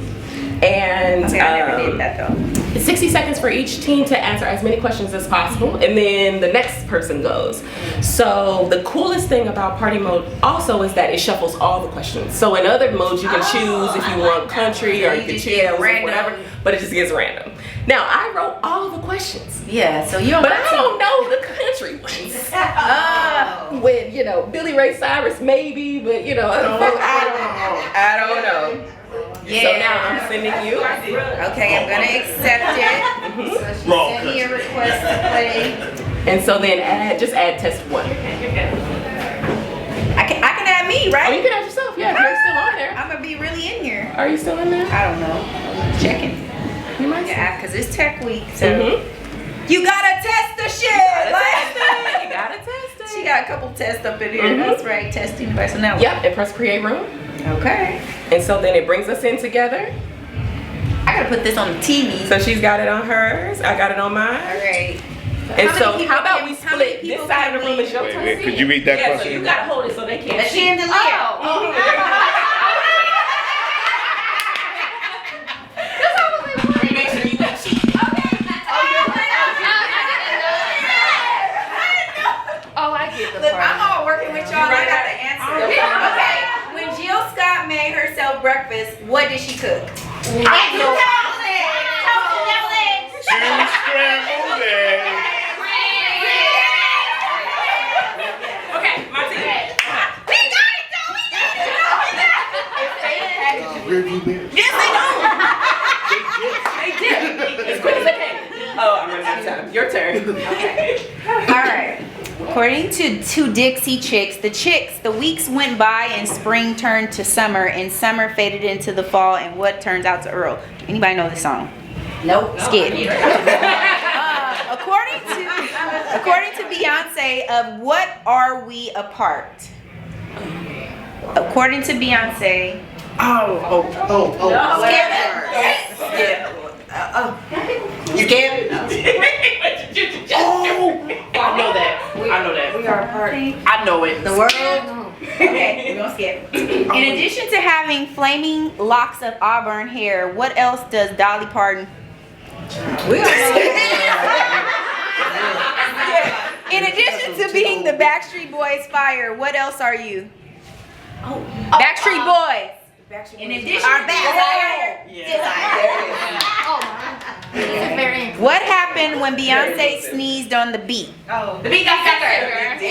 Speaker 3: And
Speaker 1: Okay, I never did that though.
Speaker 3: 60 seconds for each team to answer as many questions as possible, and then the next person goes. So the coolest thing about party mode also is that it shuffles all the questions. So in other modes you can choose if you want country or you can
Speaker 1: just
Speaker 3: choose
Speaker 1: get random.
Speaker 3: whatever, but it just gets random. Now I wrote all the questions,
Speaker 1: Yeah, so you don't
Speaker 3: but
Speaker 1: got
Speaker 3: I
Speaker 1: to-
Speaker 3: don't know the country ones. With Billy Ray Cyrus maybe, but I don't know.
Speaker 1: Yeah.
Speaker 3: So now I'm sending you.
Speaker 1: Okay, I'm gonna accept it. So she sent me a request to play.
Speaker 3: And so then just add test 1.
Speaker 1: I can add me,
Speaker 3: Oh, you
Speaker 1: right?
Speaker 3: can add yourself. Yeah, if you're still on there.
Speaker 1: I'm gonna be really in here.
Speaker 3: Are you still in there?
Speaker 1: I don't know. I'm checking.
Speaker 3: You might.
Speaker 1: Yeah, because it's tech week, so
Speaker 3: Mm-hmm.
Speaker 1: you gotta test the shit.
Speaker 3: You gotta test it.
Speaker 1: She got a couple tests up in here.
Speaker 3: Mhm.
Speaker 1: That's right, testing personnel.
Speaker 3: Yep, and press create room.
Speaker 1: Okay.
Speaker 3: And so then it brings us in together.
Speaker 1: I gotta put this on the TV.
Speaker 3: So she's got it on hers. I got it on mine.
Speaker 1: All right.
Speaker 3: And
Speaker 1: How
Speaker 3: so
Speaker 1: many people
Speaker 3: how about
Speaker 1: can-
Speaker 3: we
Speaker 1: how many
Speaker 3: split this
Speaker 1: people
Speaker 3: side
Speaker 1: can
Speaker 3: of the room
Speaker 1: we-
Speaker 3: is your turn.
Speaker 7: Wait, could you read that
Speaker 3: Yeah, so
Speaker 7: question
Speaker 3: you
Speaker 7: again?
Speaker 3: gotta hold it so they can't
Speaker 1: The
Speaker 3: see.
Speaker 1: chandelier.
Speaker 3: Make sure you got cheat.
Speaker 5: Oh, I get the
Speaker 1: Look,
Speaker 5: part.
Speaker 1: I'm all working with y'all. I got the answer. Okay. When Jill Scott made herself breakfast, what did she cook?
Speaker 7: Two scrambled eggs.
Speaker 3: Okay, my team.
Speaker 1: We got
Speaker 6: rearview mirror.
Speaker 1: Yes,
Speaker 3: They did. As quick as they can. Oh, I'm running out of time. Your turn.
Speaker 1: they do. All right. According to two Dixie chicks, the weeks went by and spring turned to summer and summer faded into the fall and what turns out to Earl. Anybody know this song?
Speaker 5: Nope.
Speaker 1: Skid. According to Beyonce, of what are we apart? According to Beyonce.
Speaker 6: Oh.
Speaker 1: Skip.
Speaker 5: You scared?
Speaker 3: I know that.
Speaker 1: We are apart.
Speaker 3: I know it.
Speaker 5: The world?
Speaker 1: Okay, we're gonna skip. In addition to having flaming locks of auburn hair, what else does Dolly Parton? In addition to being the Backstreet Boys fire, what else are you? Backstreet Boys. In addition, what happened when Beyonce sneezed on the beat?
Speaker 3: The beat got better. Okay.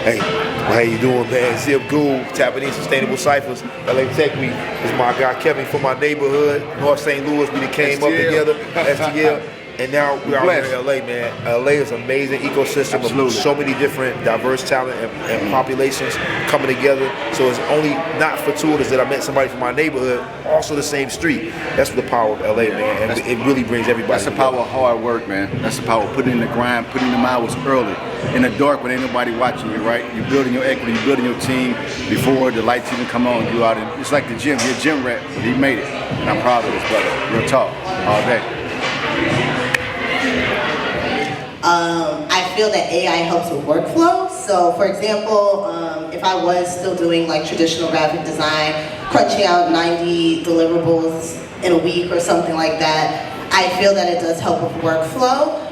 Speaker 2: Hey, how you doing, man? Zip Ghoul, tapping in Sustainable Cyphers. LA Tech Week is my guy Kevin from my neighborhood, North St. Louis. We came up together, STL, and now we're out here in LA, man. LA is an amazing ecosystem of so many different diverse talent and populations coming together. So it's only not fortuitous that I met somebody from my neighborhood, also the same street. That's the power of LA, man, and it really brings everybody
Speaker 7: That's the
Speaker 2: together.
Speaker 7: power of hard work, man. That's the power of putting in the grind, putting in the hours early. In the dark when ain't nobody watching you, right? You're building your equity, you're building your team before the lights even come on. You out in, it's like the gym, you're a gym rat, but he made it. And I'm proud of this brother. Real talk, all day.
Speaker 8: I feel that AI helps with workflow. So for example, if I was still doing like traditional graphic design, crunching out 90 deliverables in a week or something like that, I feel that it does help with workflow.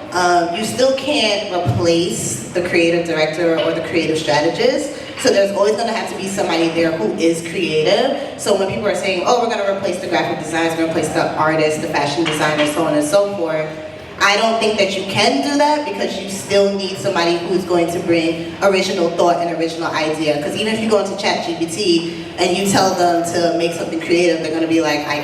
Speaker 8: You still can't replace the creative director or the creative strategist. So there's always going to have to be somebody there who is creative. So when people are saying, oh, we're going to replace the graphic designers, we're going to replace the artists, the fashion designers, so on and so forth, I don't think that you can do that because you still need somebody who's going to bring original thought and original idea. Because even if you go into ChatGPT and you tell them to make something creative, they're going to be like, I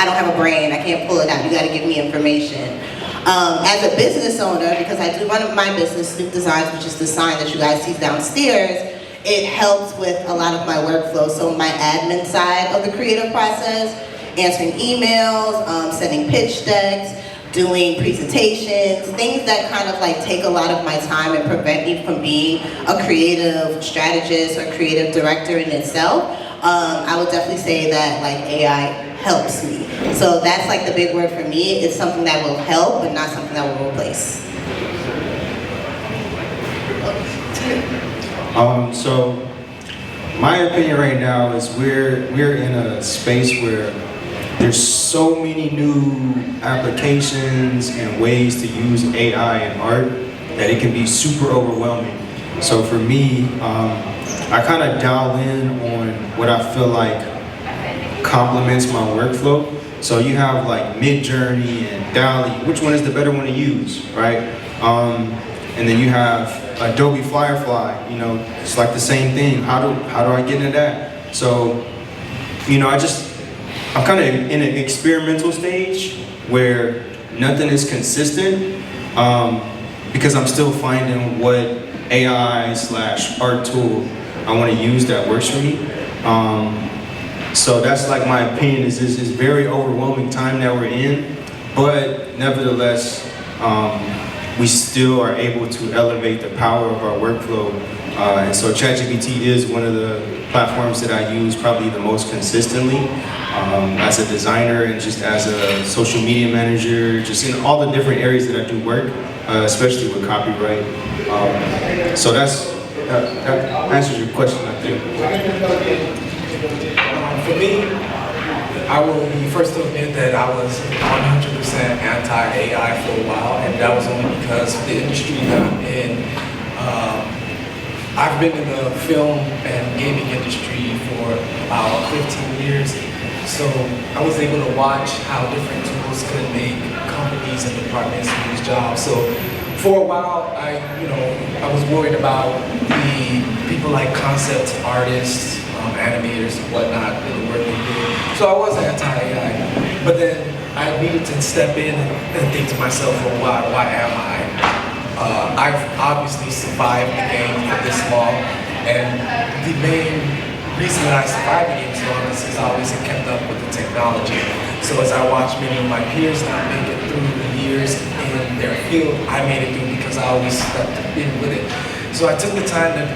Speaker 8: don't have a brain, I can't pull it out, you got to give me information. As a business owner, because I do run my business, Sleep Designs, which is the sign that you guys see downstairs, it helps with a lot of my workflow. So my admin side of the creative process, answering emails, sending pitch decks, doing presentations, things that kind of like take a lot of my time and prevent me from being a creative strategist or creative director in itself. I would definitely say that like AI helps me. So that's like the big word for me. It's something that will help, but not something that will replace.
Speaker 9: So my opinion right now is we're in a space where there's so many new applications and ways to use AI in art that it can be super overwhelming. So for me, I kind of dial in on what I feel like complements my workflow. So you have like Midjourney and DALL-E. Which one is the better one to use, right? And then you have Adobe Firefly. You know, it's like the same thing. How do I get into that? So, you know, I'm kind of in an experimental stage where nothing is consistent because I'm still finding what AI/art tool I want to use that works for me. So that's like my opinion is this is very overwhelming time that we're in, but nevertheless, we still are able to elevate the power of our workflow. And so ChatGPT is one of the platforms that I use probably the most consistently as a designer and just as a social media manager, just in all the different areas that I do work, especially with copyright. So that answers your question, I think.
Speaker 10: For me, I will be first to admit that I was 100% anti-AI for a while, and that was only because the industry that I'm in. I've been in the film and gaming industry for about 15 years, so I was able to watch how different tools could make companies and departments lose jobs. So for a while, I was worried about the people like concept artists, animators and whatnot, and the work they did. So I was anti-AI, but then I needed to step in and think to myself, well, why am I? I've obviously survived the game for this long, and the main reason that I survived the game so long is because I always kept up with the technology. So as I watched many of my peers not make it through the years in their field, I made it through because I always stepped in with it. So I took the time to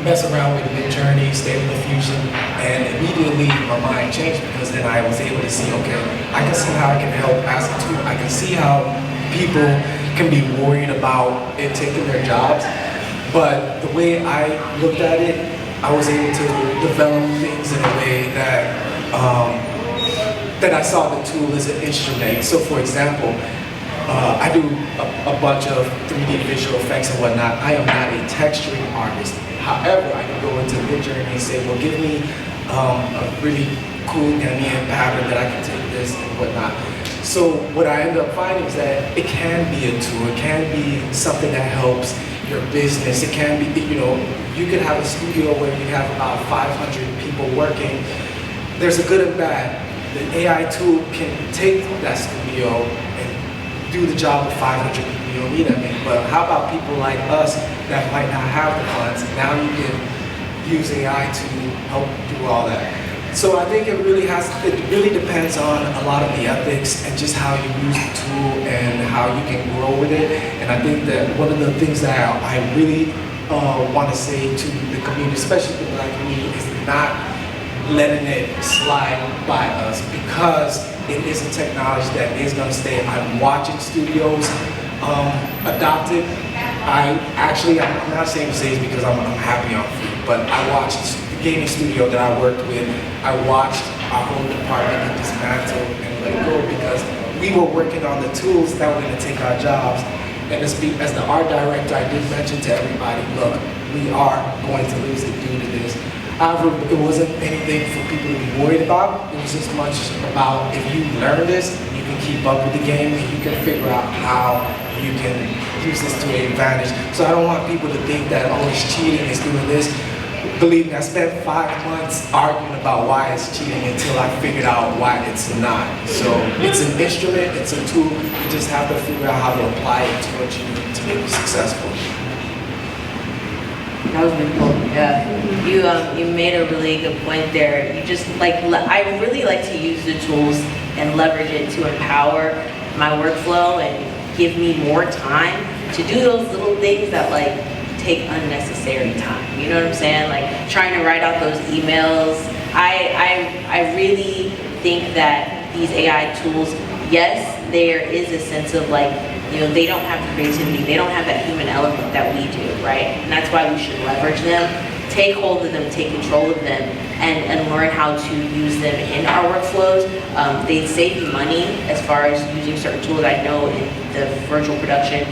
Speaker 10: mess around with Midjourney, Stable Diffusion, and immediately my mind changed because then I was able to see, okay, I can see how I can help as a tool. I can see how people can be worried about it taking their jobs, but the way I looked at it, I was able to develop things in a way that that I saw the tool as an instrument. So for example, I do a bunch of 3D visual effects and whatnot. I am not a texturing artist. However, I can go into Midjourney and say, well, give me a really cool Ghanaian pattern that I can take this and whatnot. So what I end up finding is that it can be a tool. It can be something that helps your business. It can be, you could have a studio where you have about 500 people working. There's a good and bad. The AI tool can take that studio and do the job of 500 people. You don't need that many. But how about people like us that might not have the funds? Now you can use AI to help do all that. So I think it really depends on a lot of the ethics and just how you use the tool and how you can grow with it. And I think that one of the things that I really want to say to the community, especially the Black community, is not letting it slide by us, because it is a technology that is going to stay. I'm watching studios adopt it. I'm not saying to say it's because I'm happy on free, but I watched the gaming studio that I worked with. I watched our whole department get dismantled and let go because we were working on the tools that were going to take our jobs. And as the art director, I did mention to everybody, look, we are going to lose it due to this. However, it wasn't anything for people to be worried about. It was as much about if you learn this, you can keep up with the game and you can figure out how you can use this to your advantage. So I don't want people to think that, oh, it's cheating, it's doing this. Believe me, I spent 5 months arguing about why it's cheating until I figured out why it's not. So it's an instrument, it's a tool. You just have to figure out how to apply it to what you need to make you successful.
Speaker 1: That was really cool. Yeah, you made a really good point there. You just I really like to use the tools and leverage it to empower my workflow and give me more time to do those little things that take unnecessary time. You know what I'm saying? Like trying to write out those emails. I really think that these AI tools, yes, there is a sense of they don't have creativity, they don't have that human element that we do, right? And that's why we should leverage them, take hold of them, take control of them, and learn how to use them in our workflows. They save you money as far as using certain tools. I know in the virtual production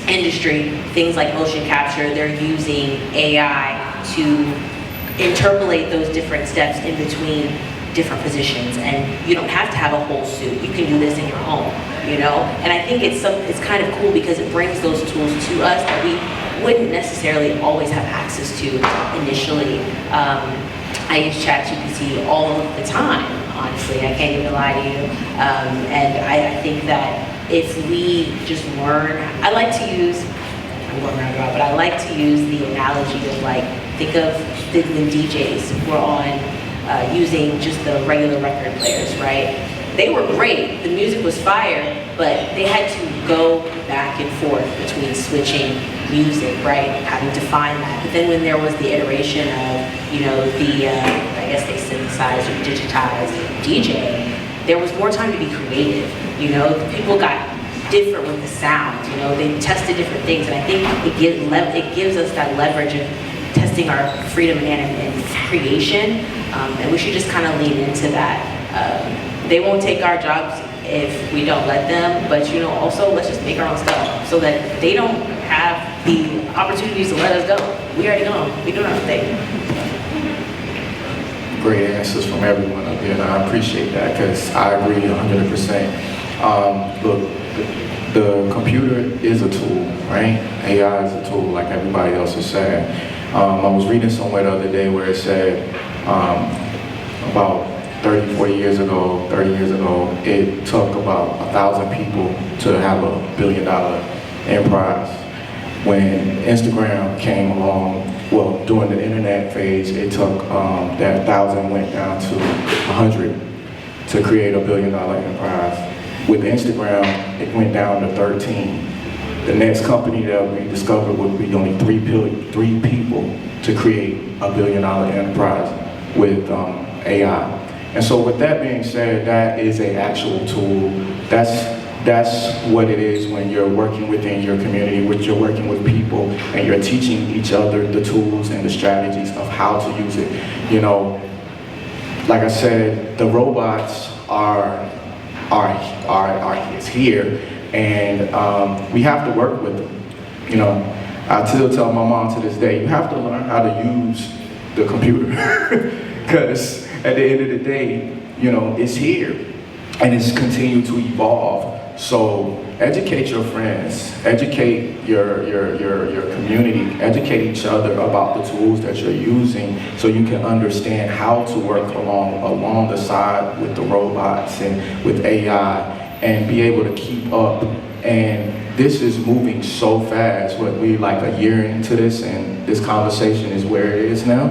Speaker 1: industry, things like motion capture, they're using AI to interpolate those different steps in between different positions, and you don't have to have a whole suit. You can do this in your home, And I think it's kind of cool because it brings those tools to us that we wouldn't necessarily always have access to initially. I use ChatGPT all of the time, honestly. I can't even lie to you. And I think that if we just learn, I'm going round about, but I like to use the analogy of think of when DJs were on using just the regular record players, right? They were great, the music was fire, but they had to go back and forth between switching music, right? Having to find that. But then when there was the iteration of, I guess they synthesized or digitized DJ, there was more time to be creative, People got different with the sound, they tested different things, and I think it gives us that leverage of testing
Speaker 11: resisting our freedom and creation, and we should just kind of lean into that. They won't take our jobs if we don't let them, but also let's just make our own stuff so that they don't have the opportunities to let us go. We already gone. We doing our thing.
Speaker 12: Great answers from everyone up here, and I appreciate that because I agree 100%. Look, the computer is a tool, right? AI is a tool, like everybody else is saying. I was reading somewhere the other day where it said about 30 years ago, it took about 1,000 people to have a $1 billion enterprise. When Instagram came along, well, during the internet phase, it took that 1,000 went down to 100 to create a $1 billion enterprise. With Instagram, it went down to 13. The next company that we discovered would be only three people to create a $1 billion enterprise with AI. And so with that being said, that is an actual tool. That's what it is when you're working within your community, when you're working with people and you're teaching each other the tools and the strategies of how to use it. Like I said, the robots are here, and we have to work with them. I still tell my mom to this day, you have to learn how to use the computer because at the end of the day, it's here and it's continuing to evolve. So educate your friends, educate your community, educate each other about the tools that you're using so you can understand how to work along the side with the robots and with AI and be able to keep up. And this is moving so fast. We like a year into this, and this conversation is where it is now,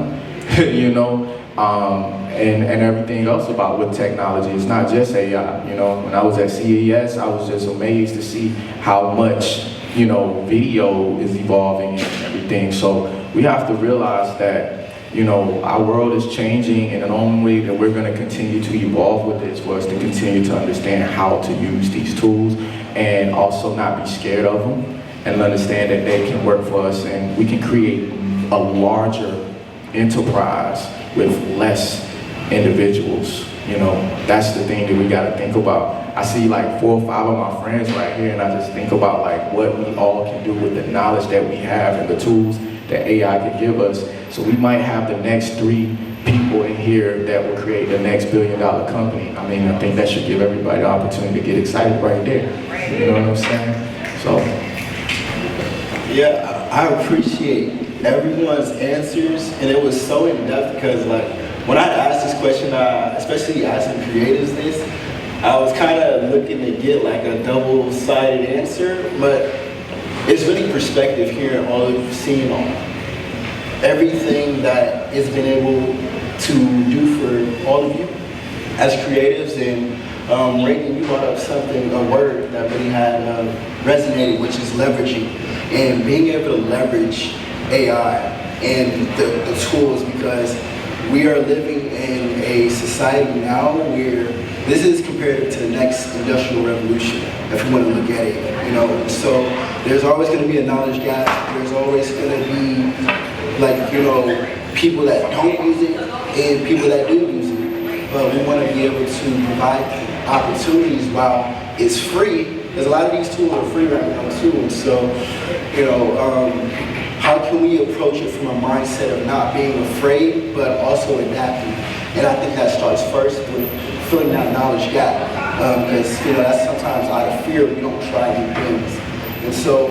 Speaker 12: and everything else about with technology. It's not just AI. When I was at CES, I was just amazed to see how much, video is evolving and everything. So we have to realize that, our world is changing, and the only way that we're going to continue to evolve with this was to continue to understand how to use these tools and also not be scared of them and understand that they can work for us and we can create a larger enterprise with less individuals. That's the thing that we got to think about. I see like 4 or 5 of my friends right here, and I just think about like what we all can do with the knowledge that we have and the tools that AI can give us. So we might have the next 3 people in here that will create the next $1 billion company. I mean, I think that should give everybody the opportunity to get excited right there. You know what I'm saying? So.
Speaker 13: Yeah, I appreciate everyone's answers, and it was so in-depth because when I asked this question, especially asking creatives this, I was kind of looking to get like a double-sided answer, but it's really perspective here on seeing everything that it's been able to do for all of you as creatives. And Reagan, you brought up a word that really had resonated, which is leveraging, and being able to leverage AI and the tools, because we are living in a society now where this is comparative to the next industrial revolution, if you want to look at it, So there's always going to be a knowledge gap. There's always going to be, people that don't use it and people that do use it. But we want to be able to provide opportunities while it's free, because a lot of these tools are free right now too. And so, how can we approach it from a mindset of not being afraid, but also adapting? And I think that starts first with filling that knowledge gap, because that's sometimes out of fear we don't try new things. And so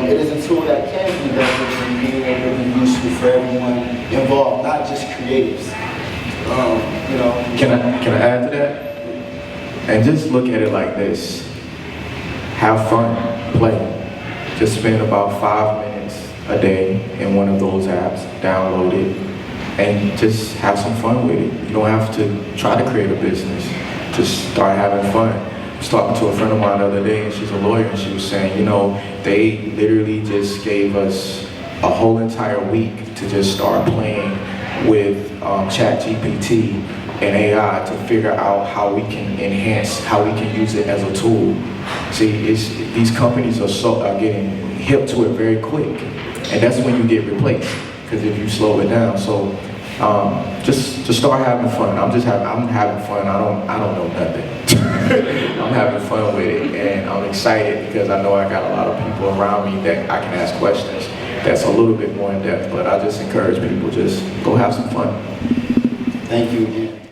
Speaker 13: it is a tool that can be leveraged and being able to be useful for everyone involved, not just creatives.
Speaker 12: Can I add to that? And just look at it like this: have fun, play. Just spend about 5 minutes a day in one of those apps, download it, and just have some fun with it. You don't have to try to create a business. Just start having fun. I was talking to a friend of mine the other day, and she's a lawyer, and she was saying, they literally just gave us a whole entire week to just start playing with ChatGPT and AI to figure out how we can enhance, how we can use it as a tool. See, these companies are getting hip to it very quick, and that's when you get replaced. because if you slow it down, so just to start having fun. I'm having fun. I don't know nothing. I'm having fun with it, and I'm excited because I know I got a lot of people around me that I can ask questions that's a little bit more in depth. But I just encourage people, just go have some fun.
Speaker 13: Thank you again.